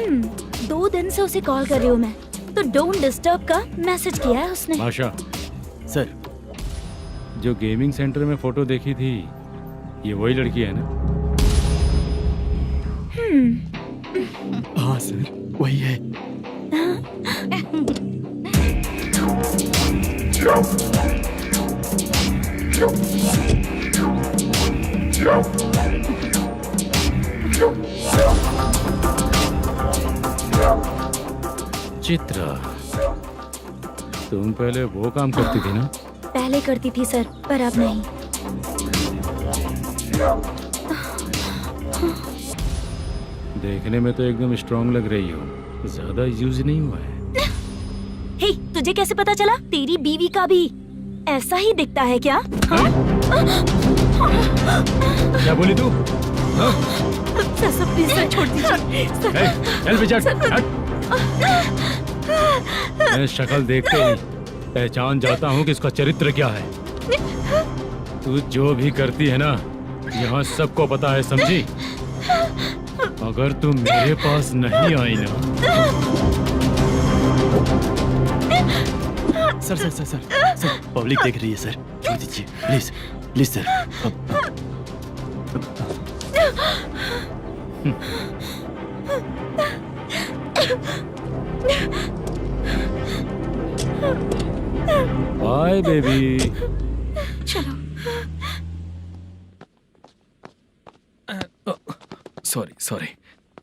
2 दिन से उसे कॉल कर रही हूँ मैं, तो डोंट डिस्टर्ब का मैसेज किया है उसने। भाषा सर, जो गेमिंग सेंटर में फोटो देखी थी, ये वही लड़की है ना? हाँ सर, वही है। चित्रा, तुम पहले वो काम करती थी ना? पहले करती थी सर, पर अब नहीं। देखने में तो एकदम स्ट्रांग लग रही हो, ज्यादा यूज नहीं हुआ है। हे, तुझे कैसे पता चला? तेरी बीवी का भी ऐसा ही दिखता है क्या? हाँ? क्या बोली तू? सर प्लीज सर, छोड़ दीजिए। चल बेटा, मैं शक्ल देखते ही पहचान जाता हूँ कि इसका चरित्र क्या है। तू जो भी करती है ना, यहाँ सबको पता है, समझी? अगर तू मेरे पास नहीं आई ना। सर, पब्लिक देख रही है सर, छोड़ दीजिए please please sir. Bye baby. चलो। Sorry sorry.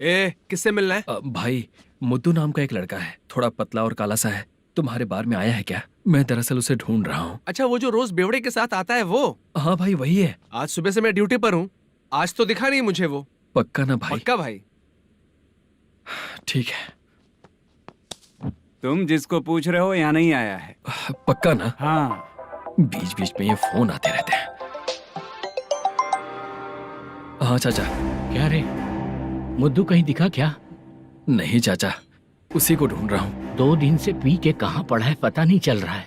ए, किससे मिलना है? भाई, मुद्दू नाम का एक लड़का है, थोड़ा पतला और काला सा है। तुम्हारे बार में आया है क्या? मैं दरअसल उसे ढूंढ रहा हूँ। अच्छा, वो जो रोज बेवड़े के साथ आता है वो? हाँ भाई, वही है। आज सुबह से मैं ड्यूटी पर हूँ, आज तो दिखा नहीं मुझे वो। पक्का ना भाई? पक्का भाई। ठीक है। तुम जिसको पूछ रहे हो यहाँ नहीं आया है। पक्का ना? हाँ। बीच बीच में ये फोन आते रहते हैं। हाँ चाचा। क्या रे, मुद्दू कहीं दिखा क्या? नहीं चाचा, उसी को ढूंढ रहा हूँ। 2 दिन से पी के कहाँ पड़ा है पता नहीं चल रहा है।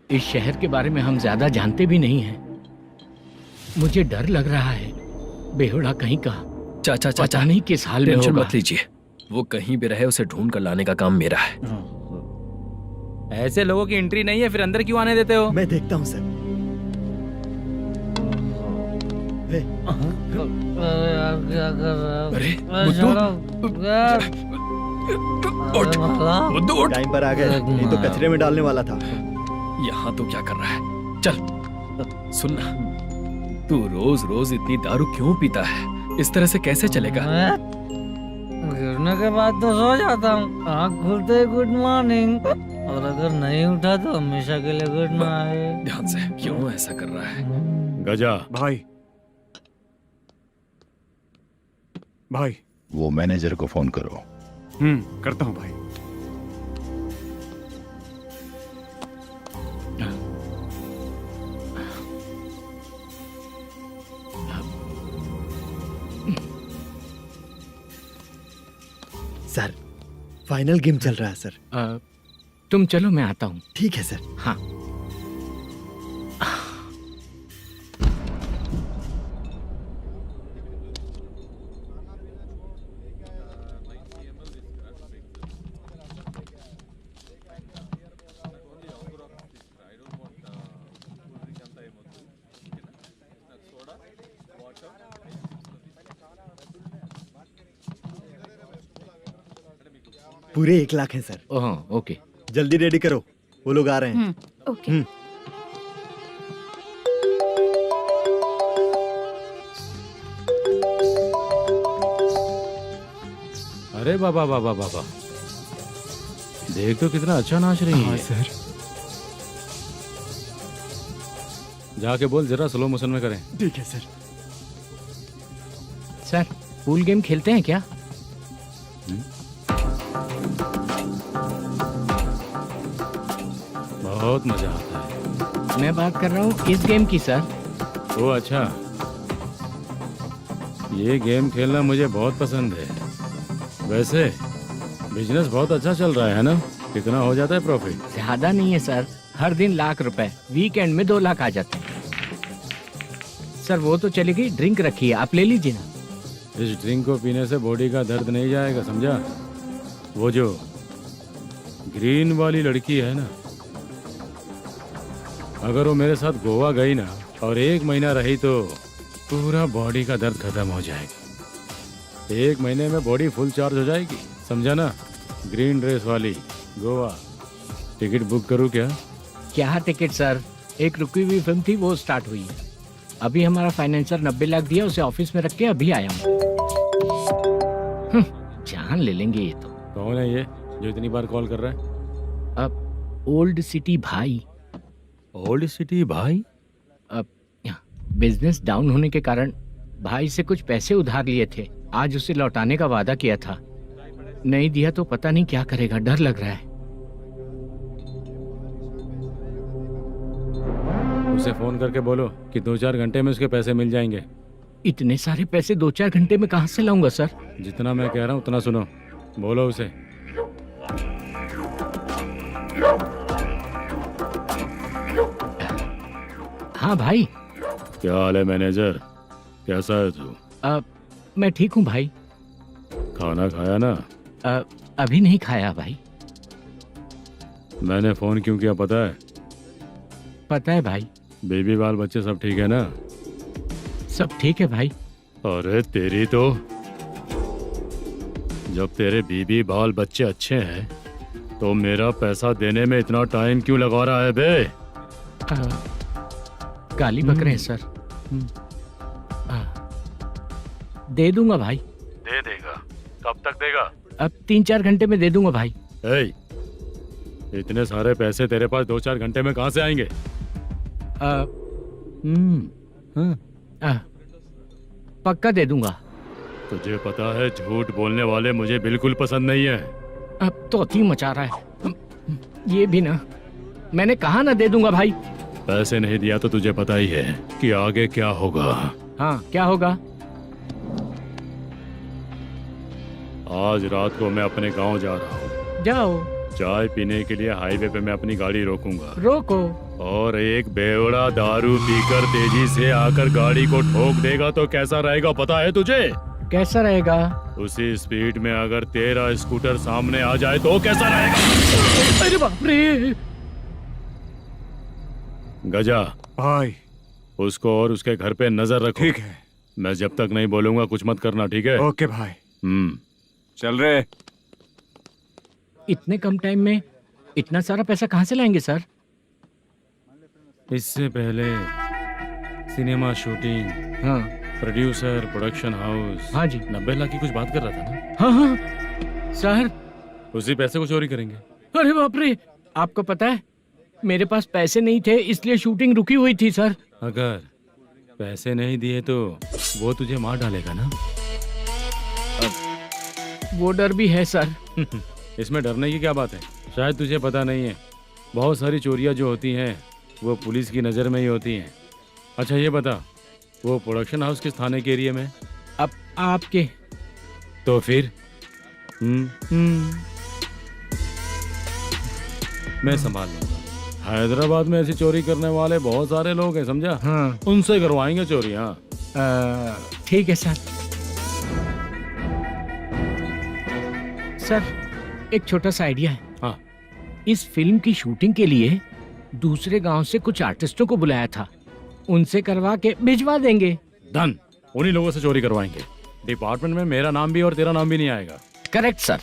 इस शहर के बारे में हम ज्यादा जानते भी नहीं हैं। मुझे डर लग रहा है, बेहुड़ा कहीं का। चाचा पता नहीं किस हाल में टेंशन होगा। मत लीजिए, वो कहीं भी रहे उसे ढूंढ कर लाने का काम मेरा है। ऐसे लोगों की एंट्री नहीं है, फिर अंदर क्यों आने देते हो? मैं देखता हूँ सर। अरे मुद्दू टाइम पर आ गए, नहीं तो कचरे में डालने वाला था। यहाँ तो क्या कर रहा है? चल सुनना, तू रोज रोज इतनी दारू क्यों पीता है? इस तरह से कैसे चलेगा? गिरने के बाद तो सो जाता हूँ, आँख खुलते ही गुड मॉर्निंग, और अगर नहीं उठा तो हमेशा के लिए गुड नाइट। ध्यान से, क्यों ऐसा कर रहा है? गजा भाई, भाई वो मैनेजर को फोन करो। करता हूँ भाई। सर फाइनल गेम चल रहा है सर। तुम चलो, मैं आता हूँ। ठीक है सर। हाँ। पूरे 1 लाख हैं सर। ओह ओके, जल्दी रेडी करो, वो लोग आ रहे हैं। ओके। अरे बाबा बाबा बाबा, देख तो कितना अच्छा नाच रही है। सर जाके बोल जरा स्लो मोशन में करें। ठीक है सर। सर पूल गेम खेलते हैं क्या? बहुत मजा आता है। मैं बात कर रहा हूँ इस गेम की सर। ओ अच्छा, ये गेम खेलना मुझे बहुत पसंद है। वैसे बिजनेस बहुत अच्छा चल रहा है ना? कितना हो जाता है प्रॉफिट? ज्यादा नहीं है सर, हर दिन लाख रुपए, वीकेंड में 2 लाख आ जाते हैं। सर वो तो चलेगी, ड्रिंक रखी है, आप ले लीजिए ना। इस ड्रिंक को पीने से बॉडी का दर्द नहीं जाएगा, समझा? वो जो ग्रीन वाली लड़की है ना, अगर वो मेरे साथ गोवा गई ना और 1 महीना रही तो पूरा बॉडी का दर्द खत्म हो जाएगा। 1 महीने में बॉडी फुल चार्ज हो जाएगी, समझा ना? ग्रीन ड्रेस वाली गोवा। टिकट बुक करूँ क्या? क्या टिकट सर, एक रुकी हुई फिल्म थी, वो स्टार्ट हुई है। अभी हमारा फाइनेंसर 90 लाख दिया, उसे ऑफिस में रख के अभी आया हूँ। जान ले लेंगे ये तो। कौन है ये जो इतनी बार कॉल कर रहा है? अब ओल्ड सिटी भाई। ओल्ड सिटी भाई? अब बिजनेस डाउन होने के कारण भाई से कुछ पैसे उधार लिए थे, आज उसे लौटाने का वादा किया था। नहीं दिया तो पता नहीं क्या करेगा, डर लग रहा है। उसे फोन करके बोलो कि 2-4 घंटे में उसके पैसे मिल जाएंगे। इतने सारे पैसे 2-4 घंटे में कहाँ से लाऊंगा सर? जितना मैं कह रहा हूँ उतना सुनो, बोलो उसे। हाँ भाई। क्या हाल है मैनेजर, कैसा है तू? मैं ठीक हूँ भाई। खाना खाया ना? अभी नहीं खाया भाई। मैंने फोन क्यों किया पता है? पता है भाई। बेबी बाल बच्चे सब ठीक है ना? सब ठीक है भाई। अरे तेरी तो, जब तेरे बीबी बाल बच्चे अच्छे हैं तो मेरा पैसा देने में इतना टाइम क्यों लगा रहा है बे? गाली बक रहे हैं सर। दे दूंगा भाई। दे देगा? कब तक देगा? अब 3-4 घंटे में दे दूंगा भाई। इतने सारे पैसे तेरे पास 2-4 घंटे में कहाँ से आएंगे? पक्का दे दूंगा। तुझे पता है झूठ बोलने वाले मुझे बिल्कुल पसंद नहीं है। अब तोती मचा रहा है ये भी ना। मैंने कहा ना दे दूंगा भाई। पैसे नहीं दिया तो तुझे पता ही है कि आगे क्या होगा। हाँ क्या होगा? आज रात को मैं अपने गांव जा रहा हूँ। जाओ। चाय पीने के लिए हाईवे पे मैं अपनी गाड़ी रोकूंगा। रोको। और एक बेवड़ा दारू पीकर तेजी से आकर गाड़ी को ठोक देगा तो कैसा रहेगा पता है तुझे? कैसा रहेगा? उसी स्पीड में अगर तेरा स्कूटर सामने आ जाए तो कैसा रहेगा? अरे बाप रे। गजा भाई, उसको और उसके घर पे नजर रखो। ठीक है। मैं जब तक नहीं बोलूंगा कुछ मत करना, ठीक है? ओके भाई। चल रहे। इतने कम टाइम में इतना सारा पैसा कहाँ से लाएंगे सर? इससे पहले सिनेमा शूटिंग, हाँ, प्रोड्यूसर, प्रोडक्शन हाउस, हाँ जी, 90 लाख की कुछ बात कर रहा था ना? हाँ हाँ सर। उसी पैसे को चोरी करेंगे। अरे बाप रे, आपको पता है मेरे पास पैसे नहीं थे इसलिए शूटिंग रुकी हुई थी सर। अगर पैसे नहीं दिए तो वो तुझे मार डालेगा ना? वो डर भी है सर। इसमें डरने की क्या बात है? शायद तुझे पता नहीं है, बहुत सारी चोरियां जो होती हैं वो पुलिस की नज़र में ही होती हैं। अच्छा ये बता, वो प्रोडक्शन हाउस किस थाने के एरिया में? अब आपके। तो फिर मैं संभाल लूंगा। हैदराबाद में ऐसी चोरी करने वाले बहुत सारे लोग हैं, समझा? हाँ। उनसे करवाएंगे चोरी। हाँ ठीक है सर। सर एक छोटा सा आइडिया है। हाँ। इस फिल्म की शूटिंग के लिए दूसरे गांव से कुछ आर्टिस्टों को बुलाया था, उनसे करवा के भिजवा देंगे। डन, उन्हीं लोगों से चोरी करवाएंगे। डिपार्टमेंट में मेरा नाम भी और तेरा नाम भी नहीं आएगा। Correct sir.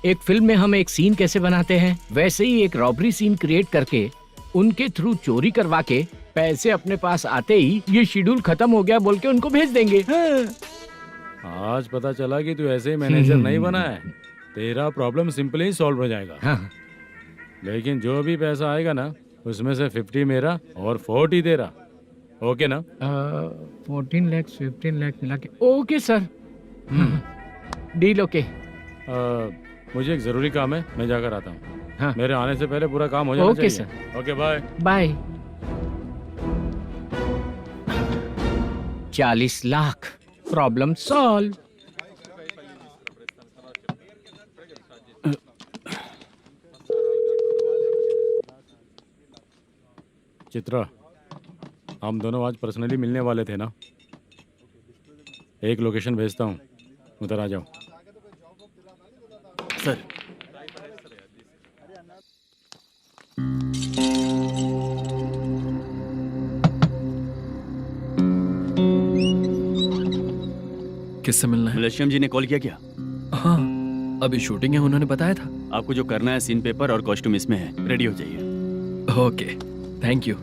एक फिल्म में हम एक सीन कैसे बनाते हैं वैसे ही एक रॉबरी सीन क्रिएट करके उनके थ्रू चोरी करवा के पैसे अपने पास आते ही ये शेड्यूल खत्म हो गया बोल के उनको भेज देंगे। आज पता चला कि तू ऐसे ही मैनेजर नहीं बना है। तेरा प्रॉब्लम सिंपली ही सॉल्व हो जाएगा। हाँ। लेकिन जो भी पैसा आएगा ना उसमें से 50 मेरा और 40 तेरा। ओके ना? 14 लाख 15 लाख मिला के। Okay sir. Deal okay. मुझे एक जरूरी काम है, मैं जाकर आता हूँ। हाँ। मेरे आने से पहले पूरा काम हो जाना ओके चाहिए। Sir. Okay bye. Bye. 40 lakh, problem solve. Chitra, हम दोनों आज पर्सनली मिलने वाले थे ना? एक लोकेशन भेजता हूँ, उधर आ जाओ। सर किससे मिलना है? मलेशियम जी ने कॉल किया क्या? हाँ, अभी शूटिंग है, उन्होंने बताया था। आपको जो करना है सीन पेपर और कॉस्ट्यूम इसमें है, रेडी हो जाइए। Okay, thank you.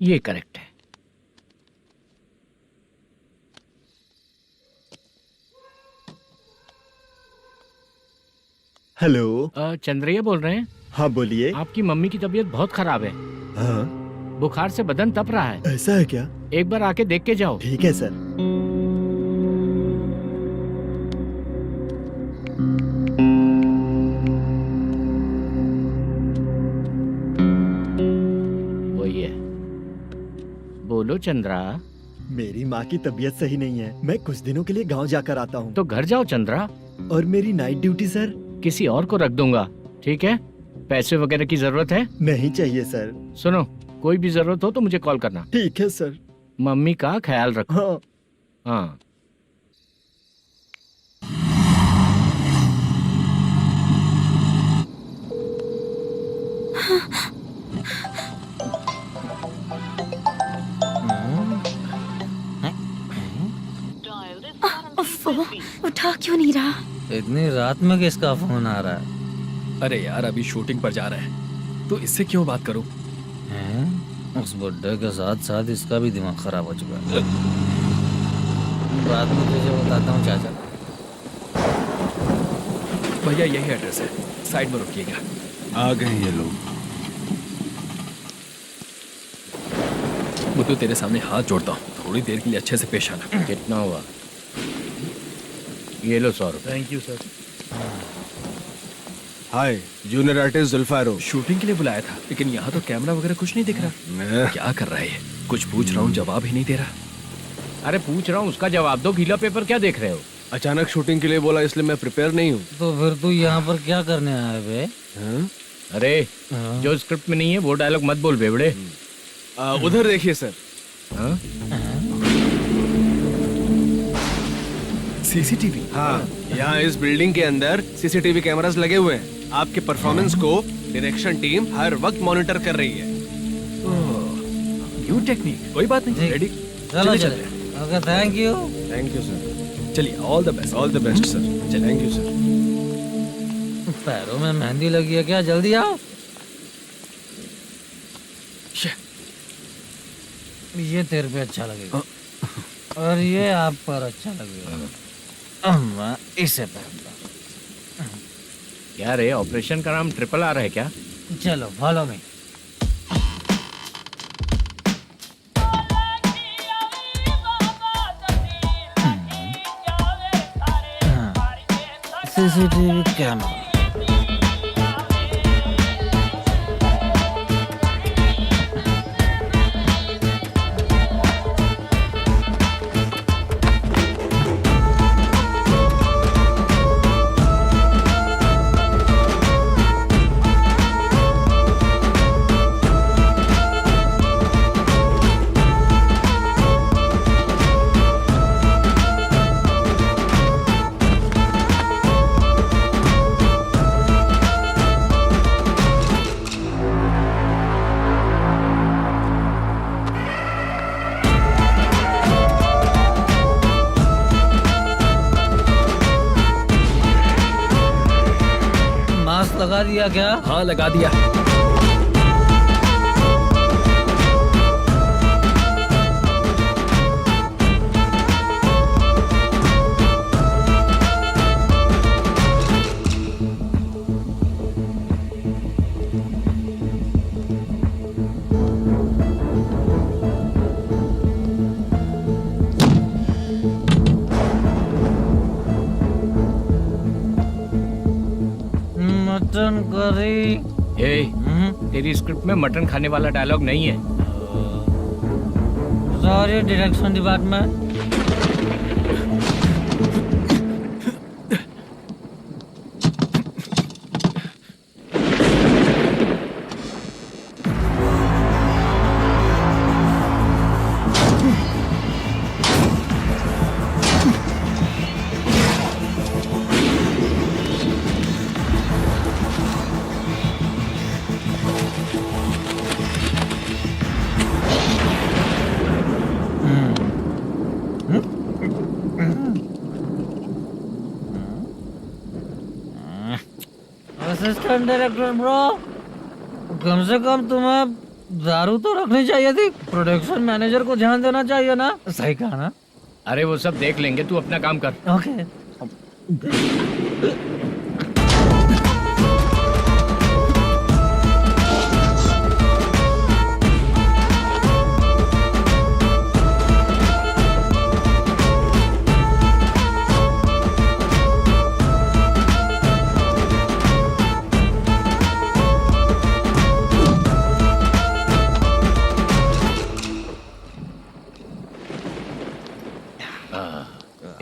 ये करेक्ट है। हेलो। चंद्रैया बोल रहे हैं? हाँ बोलिए। आपकी मम्मी की तबीयत बहुत खराब है। हाँ। बुखार से बदन तप रहा है। ऐसा है क्या? एक बार आके देख के जाओ। ठीक है सर। वही है। बोलो चंद्रा। मेरी माँ की तबीयत सही नहीं है, मैं कुछ दिनों के लिए गांव जाकर आता हूँ। तो घर जाओ चंद्रा। और मेरी नाइट ड्यूटी सर? किसी और को रख दूंगा, ठीक है? पैसे वगैरह की जरूरत है? नहीं चाहिए सर। सुनो, कोई भी जरूरत हो तो मुझे कॉल करना। ठीक है सर। मम्मी का ख्याल रखो। हाँ। हाँ। उठा क्यों नहीं रहा? इतनी रात में किसका फोन आ रहा है? अरे यार, अभी शूटिंग पर जा रहे हैं तो इससे क्यों बात करूं? उस बुड्ढे के साथ साथ इसका भी दिमाग खराब हो चुका है। रात में तुझे बताता हूँ चाचा। भैया यही एड्रेस है, साइड में रुकिएगा। आ गए ये लोग। बुद्धू, तेरे सामने हाथ जोड़ता हूँ, थोड़ी देर के लिए अच्छे से पेश आना। कितना हुआ? ये लो 100 रुपए। Thank you sir. Hi, junior artist Zulfar हो। शूटिंग के लिए बुलाया था, लेकिन यहाँ तो कैमरा वगैरह कुछ नहीं दिख रहा। क्या कर रहा है ये? कुछ पूछ रहा हूँ, जवाब ही नहीं दे रहा। अरे पूछ रहा हूँ, उसका जवाब दो। गीला पेपर क्या देख रहे हो? अचानक शूटिंग के लिए बोला, इसलिए मैं प्रिपेयर नहीं हूँ। तो फिर तू यहाँ पर क्या करने आया बे? अरे जो स्क्रिप्ट में नहीं है वो डायलॉग मत बोल बेवड़े। उधर देखिए सर। सीसीटीवी? हाँ, यहाँ इस बिल्डिंग के अंदर सीसीटीवी कैमरास लगे हुए हैं। आपके परफॉर्मेंस को डायरेक्शन टीम हर वक्त मॉनिटर कर रही है। न्यू टेक्निक, कोई बात नहीं। रेडी? चलो चले। Okay, thank you. Thank you sir. चलिए, all the best. All the best sir. Thank you sir. पैरों में मेहंदी लगी है क्या? जल्दी आओ। ये तेरे पे अच्छा लगेगा और ये आप पर अच्छा लगेगा। मैं इसे पहनता। क्या रे, ऑपरेशन का नाम ट्रिपल आर है क्या? चलो फॉलो मी। CCTV camera. लगा दिया क्या? हाँ, लगा दिया। Mutton curry. तेरी स्क्रिप्ट में मटन खाने वाला डायलॉग नहीं है। Sorry direction department. Assistant director bro, कम से कम तुम्हें दारू तो रखनी चाहिए थी। प्रोडक्शन मैनेजर को ध्यान देना चाहिए ना। सही कहा ना? अरे वो सब देख लेंगे, तू अपना काम कर। ओके।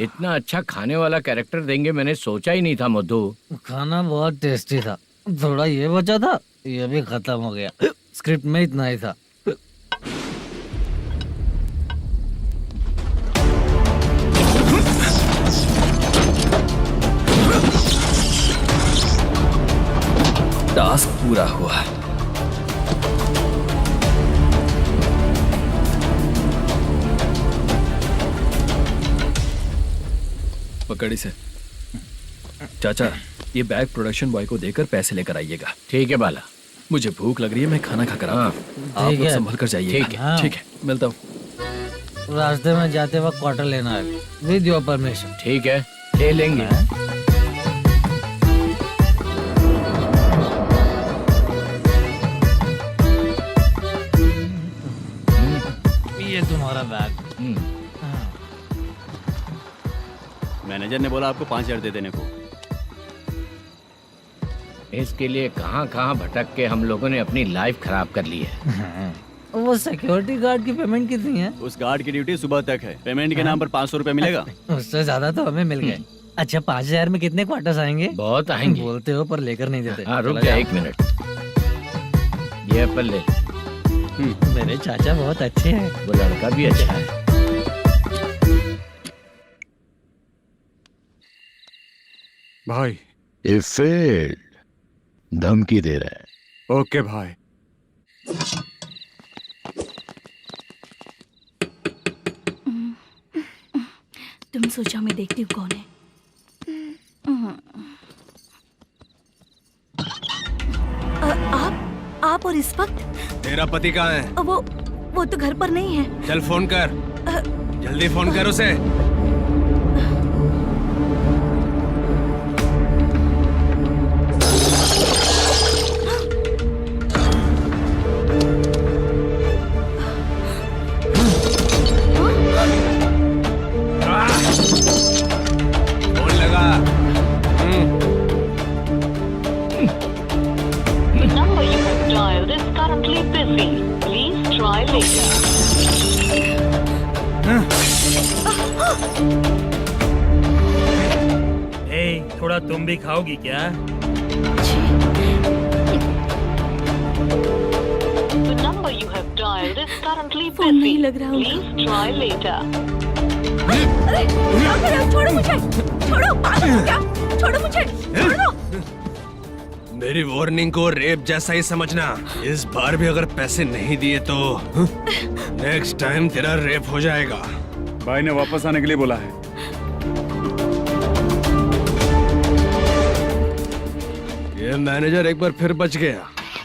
इतना अच्छा खाने वाला कैरेक्टर देंगे मैंने सोचा ही नहीं था मधु। खाना बहुत टेस्टी था। थोड़ा ये बचा था, ये भी खत्म हो गया। स्क्रिप्ट में इतना ही था। टास्क पूरा हुआ। पकड़ी से। चाचा, ये बैग प्रोडक्शन बॉय को देकर पैसे लेकर आइएगा। ठीक है बाला। मुझे भूख लग रही है, मैं खाना खाकर आता हूँ। आप लोग संभल कर जाइए। ठीक है। ठीक है, मिलता हूँ। रास्ते में जाते वक्त क्वार्टर लेना है, विद योर परमिशन। ठीक है, ले लेंगे। ये तुम्हारा बैग। मैनेजर ने बोला आपको 5,000 दे देने को। इसके लिए कहाँ कहाँ भटक के हम लोगों ने अपनी लाइफ खराब कर ली है। वो सिक्योरिटी गार्ड की पेमेंट कितनी है? उस गार्ड की ड्यूटी सुबह तक है। पेमेंट के नाम पर 500 रुपए मिलेगा। उससे ज्यादा तो हमें मिल गए। अच्छा 5000 में कितने क्वार्टर्स आएंगे? बहुत आएंगे। बोलते हो पर लेकर नहीं देते। हाँ रुक जा 1 मिनट, ये एप्पल ले। मेरे चाचा बहुत अच्छे हैं। वो लड़का भी अच्छा है। भाई ये फेल्ड, धमकी दे रहा है। ओके भाई। तुम सोचो मैं देखती हूँ कौन है। आप और इस वक्त? तेरा पति कहाँ है? वो तो घर पर नहीं है। चल फोन कर, जल्दी फोन कर उसे। फोन लगा। number you have dialed is currently busy. Please try later. थोड़ा तुम भी खाओगी क्या? The number you have dialed is currently busy. Please try later. अरे छोड़ो मुझे, छोड़ो, पागल हो क्या? छोड़ो मुझे, छोड़ो। मेरी वार्निंग को रेप जैसा ही समझना। इस बार भी अगर पैसे नहीं दिए तो नेक्स्ट टाइम तेरा रेप हो जाएगा। भाई ने वापस आने के लिए बोला है। ये मैनेजर एक बार फिर बच गया।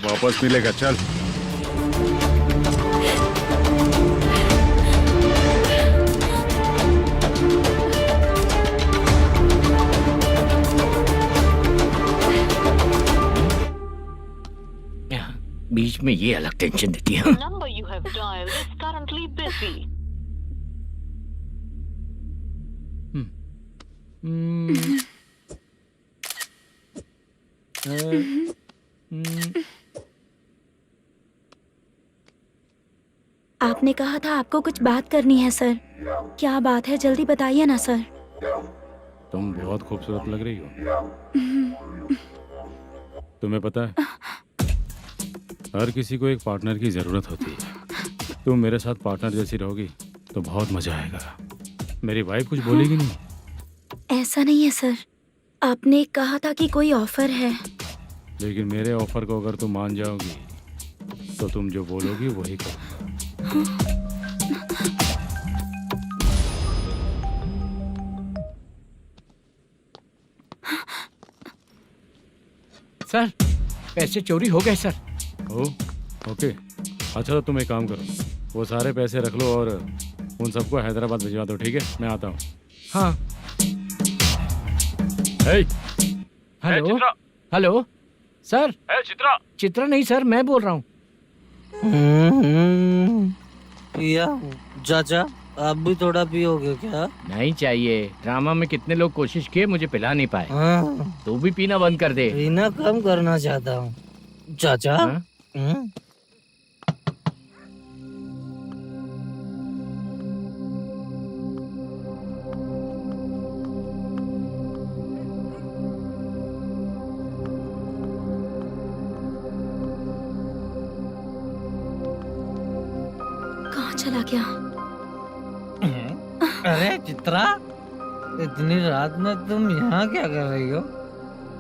वापस मिलेगा, चल। बीच में ये अलग टेंशन देती है। The number you have dialed is currently busy. आपने कहा था आपको कुछ बात करनी है सर। क्या बात है, जल्दी बताइए ना सर। तुम बहुत खूबसूरत लग रही हो। तुम्हें पता है, हर किसी को एक पार्टनर की जरूरत होती है। तुम मेरे साथ पार्टनर जैसी रहोगी तो बहुत मजा आएगा। मेरी वाइफ कुछ बोलेगी नहीं? ऐसा नहीं है सर, आपने कहा था कि कोई ऑफर है। लेकिन मेरे ऑफर को अगर तुम मान जाओगी तो तुम जो बोलोगी वही करूँगा। सर पैसे चोरी हो गए सर। ओके, अच्छा तो तुम एक काम करो, वो सारे पैसे रख लो और उन सबको हैदराबाद भिजवा दो, ठीक है? मैं आता हूँ। हाँ। Hello hello sir. Chitra? Chitra नहीं सर, मैं बोल रहा हूँ। या चाचा आप भी थोड़ा पियोगे क्या? नहीं चाहिए। ड्रामा में कितने लोग कोशिश किए, मुझे पिला नहीं पाए। तू भी पीना बंद कर दे। पीना कम करना चाहता हूँ चाचा। कहाँ चला गया? अरे चित्रा, इतनी रात में तुम यहाँ क्या कर रही हो?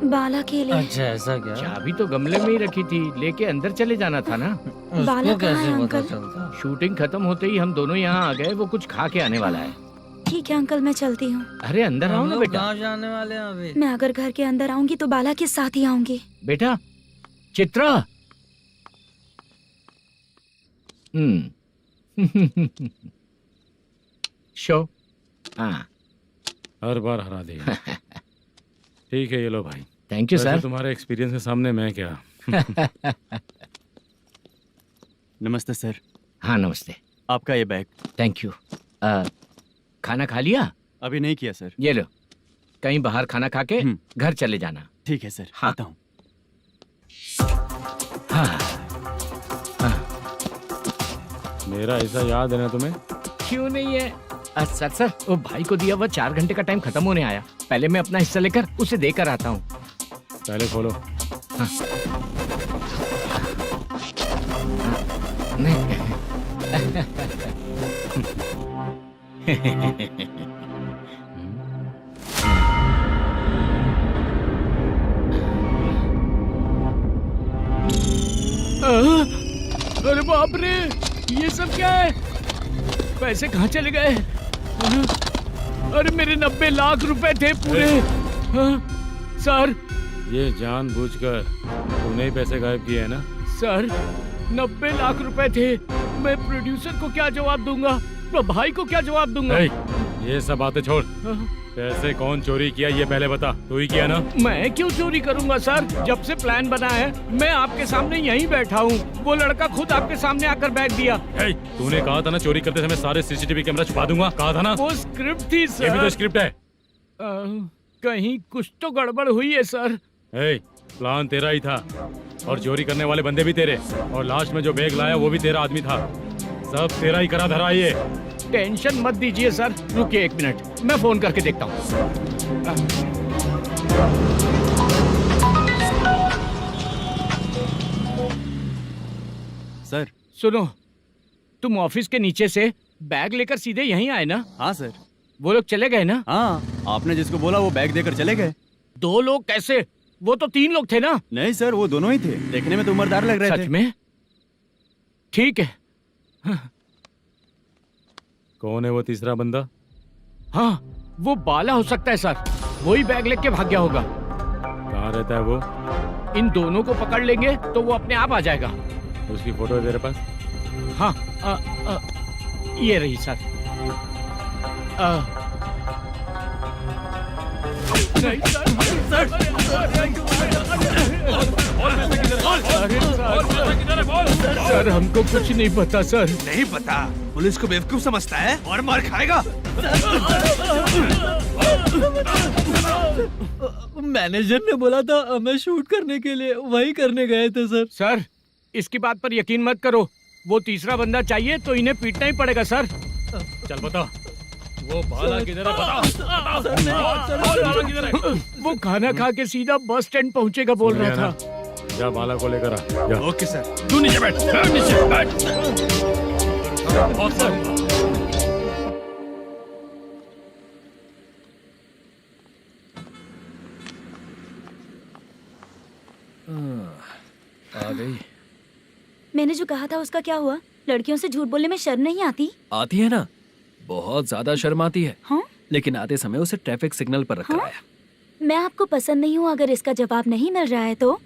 बाला के लिए। अच्छा ऐसा क्या? चाबी तो गमले में ही रखी थी, लेके अंदर चले जाना था ना। बाला कहाँ है पता अंकल? चलता? शूटिंग खत्म होते ही हम दोनों यहाँ आ गए। वो कुछ खा के आने वाला है। ठीक है अंकल, मैं चलती हूँ। अरे अंदर आओ ना बेटा। कहाँ जाने वाले हैं अभी? मैं अगर घर के अंदर आऊंगी तो बाला के साथ ही आऊंगी। बेटा चित्रा। शो। हाँ हर बार हरा दे। ठीक है, ये लो भाई। Thank you sir. तुम्हारे एक्सपीरियंस के सामने मैं क्या। नमस्ते सर। हाँ नमस्ते। आपका ये बैग। Thank you. खाना खा लिया? अभी नहीं किया सर। ये लो, कहीं बाहर खाना खा के घर चले जाना। ठीक है सर। हाँ। आता हूँ। मेरा ऐसा याद है ना तुम्हें? क्यों नहीं है? सर वो भाई को दिया हुआ 4 घंटे का टाइम खत्म होने आया। पहले मैं अपना हिस्सा लेकर उसे देकर आता हूँ। पहले खोलो। अरे बाप रे, ये सब क्या है? पैसे कहाँ चले गए? अरे मेरे 90 लाख रुपए थे पूरे। सर, ये जानबूझकर तूने ही पैसे गायब किए हैं ना? सर 90 लाख रुपए थे। मैं प्रोड्यूसर को क्या जवाब दूंगा? तो भाई को क्या जवाब दूंगा? ये सब बातें छोड़। पैसे कौन चोरी किया ये पहले बता। तू ही किया ना? मैं क्यों चोरी करूंगा सर? जब से प्लान बना है मैं आपके सामने यहीं बैठा हूँ। वो लड़का खुद आपके सामने आकर बैग दिया। तूने कहा था ना चोरी करते समय सारे सीसीटीवी कैमरा छुपा दूंगा। कहा था ना? वो स्क्रिप्ट थी सर। ये भी तो स्क्रिप्ट है। कहीं कुछ तो गड़बड़ हुई है सर। प्लान तेरा ही था और चोरी करने वाले बंदे भी तेरे, और लास्ट में जो बैग लाया वो भी तेरा आदमी था। सब तेरा ही करा धरा। ये टेंशन मत दीजिए सर। रुकिए 1 मिनट, मैं फोन करके देखता हूँ। सर सुनो, तुम ऑफिस के नीचे से बैग लेकर सीधे यहीं आए ना? हाँ सर। वो लोग चले गए ना? हाँ, आपने जिसको बोला वो बैग देकर चले गए। 2 लोग कैसे? वो तो 3 लोग थे ना? नहीं सर, वो दोनों ही थे। देखने में तो उम्रदार लग रहे थे। सच में? ठीक है। कौन है वो तीसरा बंदा? हाँ, वो बाला हो सकता है सर। वही बैग लेके भाग गया होगा। कहाँ रहता है वो? इन दोनों को पकड़ लेंगे तो वो अपने आप आ जाएगा। उसकी फोटो है तेरे पास? हाँ, ये रही सर। नहीं सर, हमको कुछ नहीं पता सर। नहीं पता? पुलिस को बेवकूफ समझता है और मार खाएगा। मैनेजर ने बोला था हमें शूट करने के लिए, वही करने गए थे सर। सर, इसकी बात पर यकीन मत करो। वो तीसरा बंदा चाहिए तो इन्हें पीटना ही पड़ेगा सर। चल बता, वो बाला किधर है? बता। वो खाना खा के सीधा बस स्टैंड पहुंचेगा बोल रहा था। जा बाला को लेकर आ। जा। Okay sir. तू नीचे बैठ। नीचे बैठ। आ गई। मैंने जो कहा था उसका क्या हुआ? लड़कियों से झूठ बोलने में शर्म नहीं आती? आती है ना, बहुत ज्यादा शर्म आती है। हाँ? लेकिन आते समय उसे ट्रैफिक सिग्नल पर रखा है। मैं आपको पसंद नहीं हूँ अगर इसका जवाब नहीं मिल रहा है तो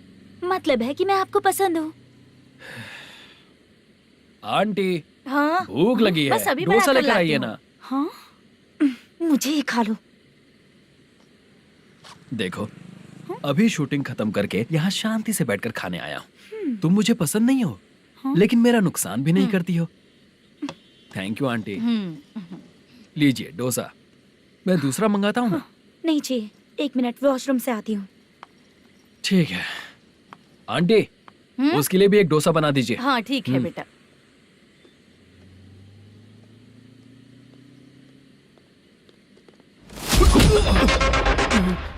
मतलब है कि मैं आपको पसंद हूँ। आंटी, हाँ? भूख लगी है, बस अभी डोसा बनाकर लेकर आइए लाती ना। हूँ। हाँ? मुझे ही खा लो। देखो, अभी शूटिंग खत्म करके यहाँ शांति से बैठकर खाने आया हूँ। तुम मुझे पसंद नहीं हो, लेकिन मेरा नुकसान भी नहीं करती हो। Thank you aunty. लीजिए डोसा। मैं दूसरा मंगाता हूँ ना? नहीं चाहिए, 1 मिनट वॉशरूम से आती हूँ। ठीक है आंटी, उसके लिए भी एक डोसा बना दीजिए। हाँ ठीक है बेटा।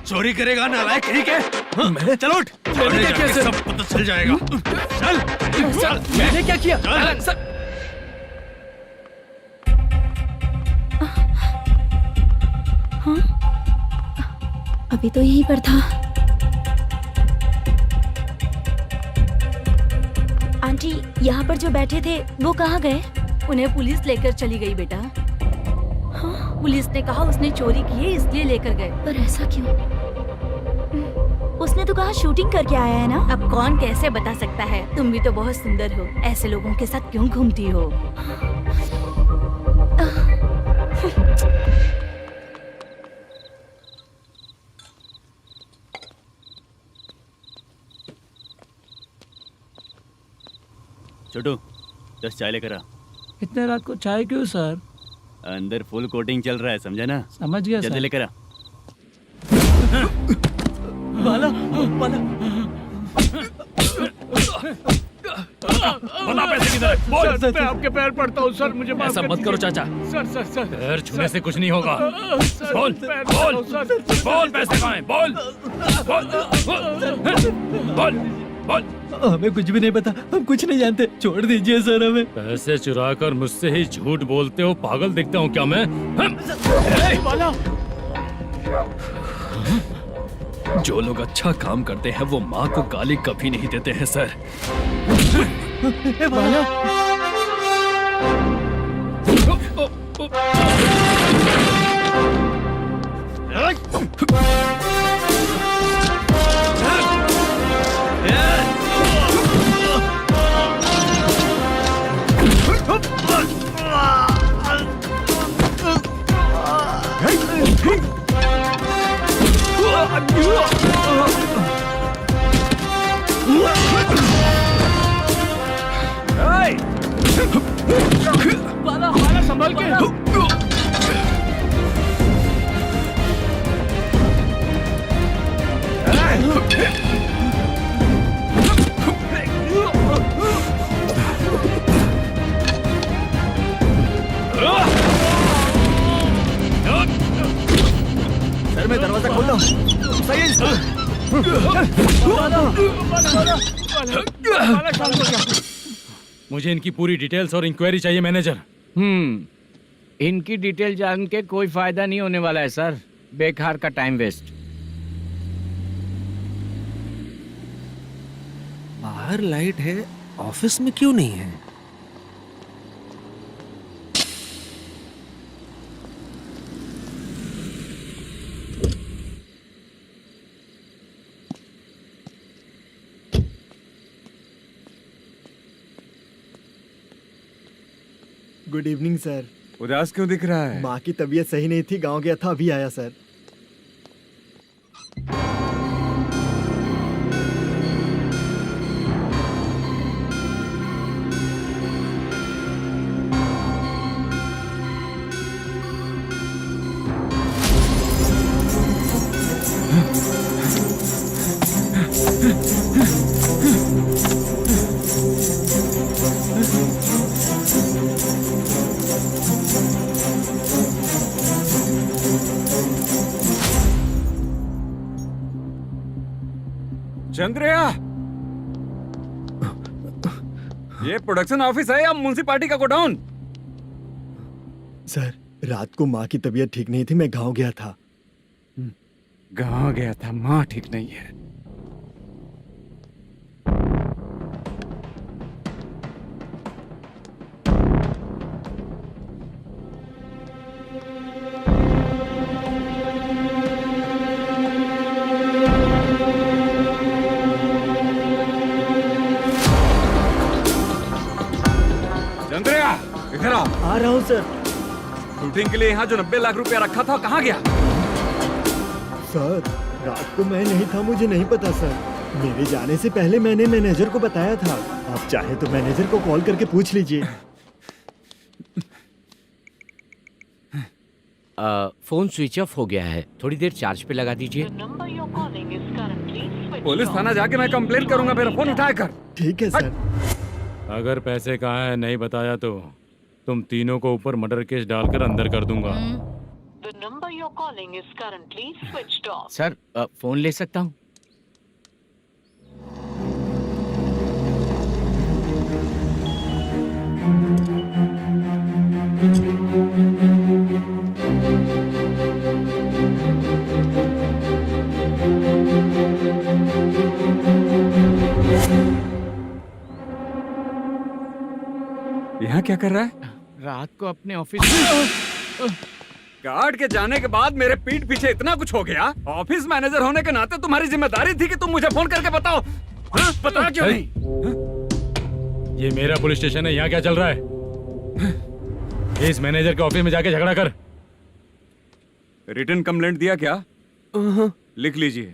चोरी करेगा नालायक, ठीक है? चलो उठ। मैंने क्या किया? सब पता चल जाएगा। चल। मैंने क्या किया? हाँ? अभी तो यहीं पर था। आंटी, यहाँ पर जो बैठे थे वो कहाँ गए? उन्हें पुलिस लेकर चली गई बेटा। हाँ? पुलिस ने कहा उसने चोरी की है इसलिए लेकर गए। पर ऐसा क्यों? उसने तो कहा शूटिंग करके आया है ना। अब कौन कैसे बता सकता है? तुम भी तो बहुत सुंदर हो, ऐसे लोगों के साथ क्यों घूमती हो? छोटू 10 चाय लेकर आ। इतने रात को चाय क्यों सर? अंदर फुल कोटिंग चल रहा है, समझा ना? समझ गया जल्दी सर। लेकर आ। बाला, बाला। बता पैसे किधर है? बोल। सर, मैं आपके पैर पड़ता हूँ सर, मुझे माफ ऐसा कर मत करो दीजिए। चाचा। सर पैर छूने से कुछ नहीं होगा। सर, बोल पैर बोल पड़ता हूँ, सर। बोल, पैसे कहाँ हैं? बोल बोल बोल। हमें कुछ भी नहीं पता, हम कुछ नहीं जानते, छोड़ दीजिए सर हमें। पैसे चुरा कर मुझसे ही झूठ बोलते हो, पागल दिखता हूँ क्या मैं? जो लोग अच्छा काम करते हैं वो माँ को गाली कभी नहीं देते हैं सर। बाला संभाल के। सर मैं दरवाजा खोलता हूँ। सही है सर। मुझे इनकी पूरी डिटेल्स और इंक्वायरी चाहिए मैनेजर। इनकी डिटेल जान के कोई फायदा नहीं होने वाला है सर, बेकार का टाइम वेस्ट। बाहर लाइट है, ऑफिस में क्यों नहीं है? Good evening sir. उदास क्यों दिख रहा है? माँ की तबीयत सही नहीं थी, गांव गया था, अभी आया सर। चंद्रया, ये प्रोडक्शन ऑफिस है या म्युनिसिपालिटी का गोडाउन? सर रात को माँ की तबीयत ठीक नहीं थी, मैं गांव गया था। गांव गया था, माँ ठीक नहीं है। चंद्रया, इधर आओ। आ रहा हूँ सर। शूटिंग के लिए यहाँ जो 90 लाख रुपया रखा था कहाँ गया? सर रात को मैं नहीं था, मुझे नहीं पता सर। मेरे जाने से पहले मैंने मैनेजर को बताया था। आप चाहे तो मैनेजर को कॉल करके पूछ लीजिए। फोन स्विच ऑफ हो गया है, थोड़ी देर चार्ज पे लगा दीजिए। पुलिस थाना जाके मैं कंप्लेंट करूंगा, मेरा फोन उठाया कर। ठीक है सर। अगर पैसे कहाँ है नहीं बताया तो तुम तीनों को ऊपर मर्डर केस डालकर अंदर कर दूंगा। The number you're calling is currently switched off. Sir phone ले सकता हूँ? यहाँ क्या कर रहा है? रात को अपने ऑफिस गार्ड के जाने के बाद मेरे पीठ पीछे इतना कुछ हो गया। ऑफिस मैनेजर होने के नाते तुम्हारी जिम्मेदारी थी कि तुम मुझे फोन करके बताओ। हाँ? पता क्यों नहीं? ये मेरा पुलिस स्टेशन है, यहाँ क्या चल रहा है? इस मैनेजर के ऑफिस में जाके झगड़ा कर। रिटन कंप्लेंट दिया क्या? लिख लीजिए।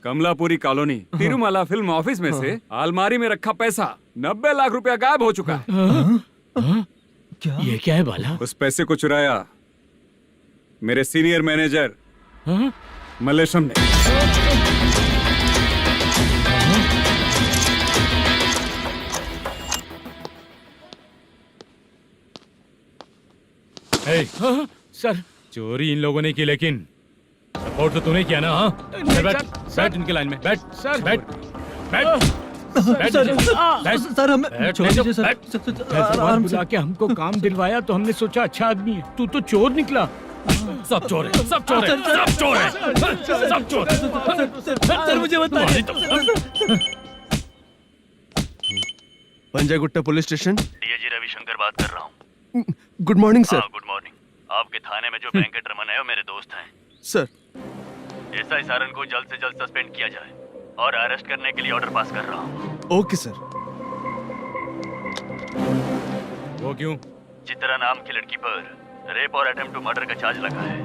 Kamalapuri colony, Tirumala film office में से अलमारी में रखा पैसा 90 लाख रुपया गायब हो चुका है। ये क्या है बाला? उस पैसे को चुराया मेरे सीनियर मैनेजर मलेशम ने। हे, सर चोरी इन लोगों ने की, लेकिन सपोर्ट तो तूने किया ना? हाँ, चल बैठ, बैठ इनके लाइन में, बैठ, सर, बैठ, बैठ, बैठ, सर हमें बैठ, छोड़ दीजिए सर। आराम बुला के हमको काम दिलवाया तो हमने सोचा अच्छा आदमी है, तू तो चोर निकला। सब चोर है, सब चोर है, सब चोर है, सब चोर है। सर मुझे बताइए। Panjagutta police station. DIG Ravishankar बात कर रहा हूँ। Good morning sir. Good morning. आपके थाने में जो वेंकट रमन है वो मेरे दोस्त हैं। सर एसआई सारन को जल्द से जल्द सस्पेंड किया जाए और अरेस्ट करने के लिए ऑर्डर पास कर रहा हूँ। Okay sir. वो क्यों? चित्रा नाम की लड़की पर रेप और अटेम्प्ट टू मर्डर का चार्ज लगा है।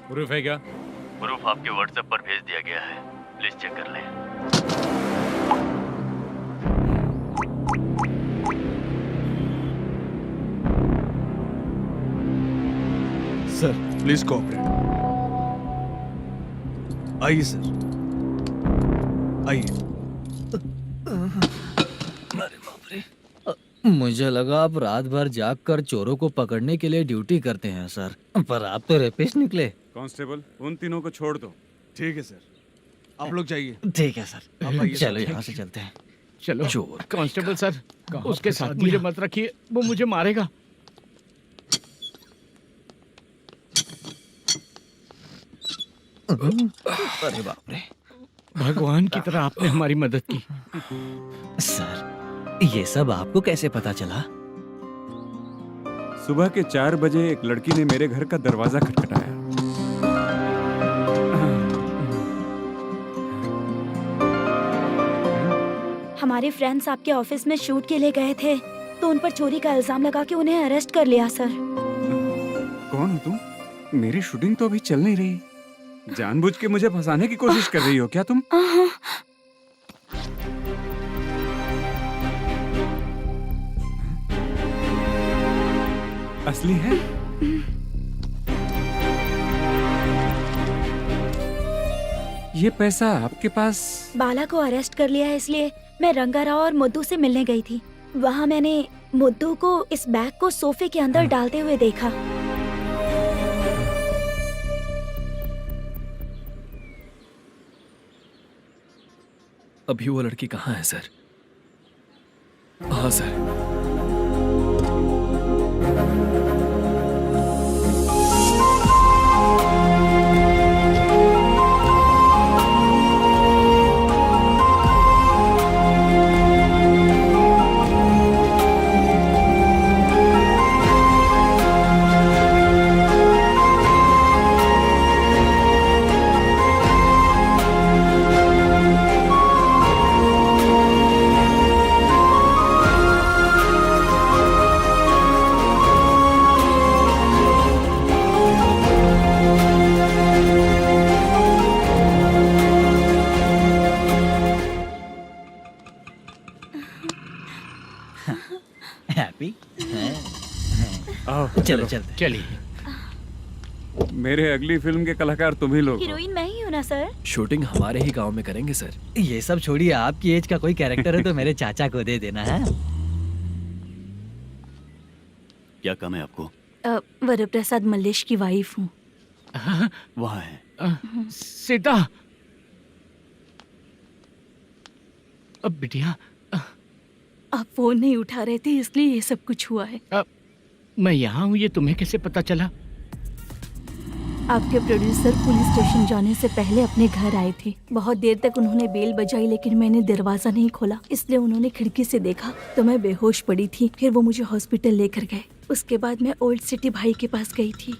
प्रूफ है क्या? प्रूफ आपके व्हाट्सएप पर भेज दिया गया है, प्लीज चेक कर लें। Sir please cooperate. आइए सर, आइए। मुझे लगा आप रात भर जाग कर चोरों को पकड़ने के लिए ड्यूटी करते हैं सर, पर आप तो रेपिस्ट निकले। कांस्टेबल, उन तीनों को छोड़ दो। ठीक है सर, आप लोग जाइए। ठीक है सर, आप आइए। चलो यहाँ से चलते हैं। चलो चोर कांस्टेबल सर, उसके साथ मुझे मत रखिए, वो मुझे मारेगा। अरे बाप रे, भगवान की तरह आपने हमारी मदद की। सर ये सब आपको कैसे पता चला? सुबह के 4 बजे एक लड़की ने मेरे घर का दरवाजा खटखटाया। हमारे फ्रेंड्स आपके ऑफिस में शूट के लिए गए थे तो उन पर चोरी का इल्जाम लगा के उन्हें अरेस्ट कर लिया सर। कौन हो तुम? मेरी शूटिंग तो अभी चल नहीं रही। जानबूझ के मुझे फंसाने की कोशिश कर रही हो क्या तुम? असली है? ये पैसा आपके पास? बाला को अरेस्ट कर लिया है इसलिए मैं रंगाराव और मुद्दू से मिलने गई थी। वहाँ मैंने मुद्दू को इस बैग को सोफे के अंदर डालते हुए देखा। अभी वो लड़की कहाँ है सर? हाँ सर। हैप्पी? चलो चलते। चलिए। मेरे अगली फिल्म के कलाकार तुम ही लोग हो। हीरोइन मैं ही हूँ ना सर? शूटिंग हमारे ही गांव में करेंगे सर। ये सब छोड़िए, आपकी एज का कोई कैरेक्टर है तो मेरे चाचा को दे देना है। क्या काम है आपको? वरप्रसाद मल्लेश की वाइफ हूँ। वहाँ है। सीता। अब बिटिया, आप फोन नहीं उठा रहे थे इसलिए ये सब कुछ हुआ है। मैं यहाँ हूँ, ये तुम्हें कैसे पता चला? आपके प्रोड्यूसर पुलिस स्टेशन जाने से पहले अपने घर आए थे। बहुत देर तक उन्होंने बेल बजाई लेकिन मैंने दरवाजा नहीं खोला, इसलिए उन्होंने खिड़की से देखा तो मैं बेहोश पड़ी थी। फिर वो मुझे हॉस्पिटल लेकर गए। उसके बाद मैं ओल्ड सिटी भाई के पास गई थी।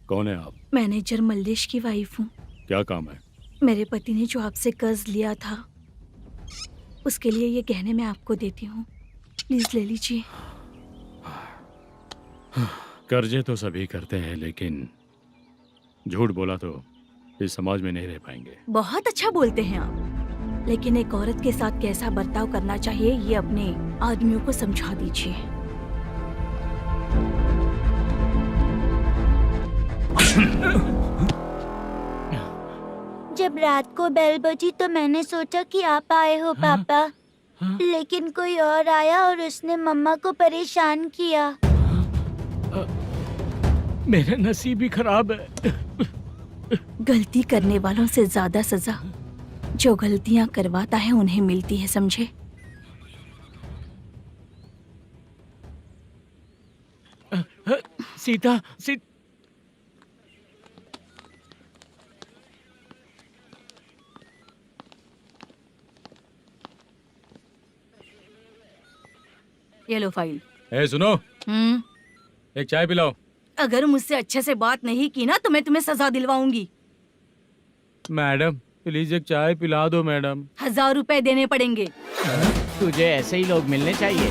कौन है आप? मैनेजर मल्लेश की वाइफ हूँ। क्या काम है? मेरे पति ने जो आपसे कर्ज लिया था उसके लिए ये गहने मैं आपको देती हूँ, प्लीज ले लीजिए। कर्जे तो सभी करते हैं, लेकिन झूठ बोला तो इस समाज में नहीं रह पाएंगे। बहुत अच्छा बोलते हैं आप, लेकिन एक औरत के साथ कैसा बर्ताव करना चाहिए ये अपने आदमियों को समझा दीजिए। जब रात को बेल बजी तो मैंने सोचा कि आप आए हो पापा। लेकिन कोई और आया और उसने मम्मा को परेशान किया। मेरा नसीब ही खराब है। गलती करने वालों से ज्यादा सजा जो गलतियां करवाता है उन्हें मिलती है, समझे? सीता ये लो फाइल। ए सुनो, एक चाय पिलाओ। अगर मुझसे अच्छे से बात नहीं की ना तो मैं तुम्हें सजा दिलवाऊंगी। मैडम प्लीज एक चाय पिला दो मैडम। 1000 रुपए देने पड़ेंगे। तुझे ऐसे ही लोग मिलने चाहिए।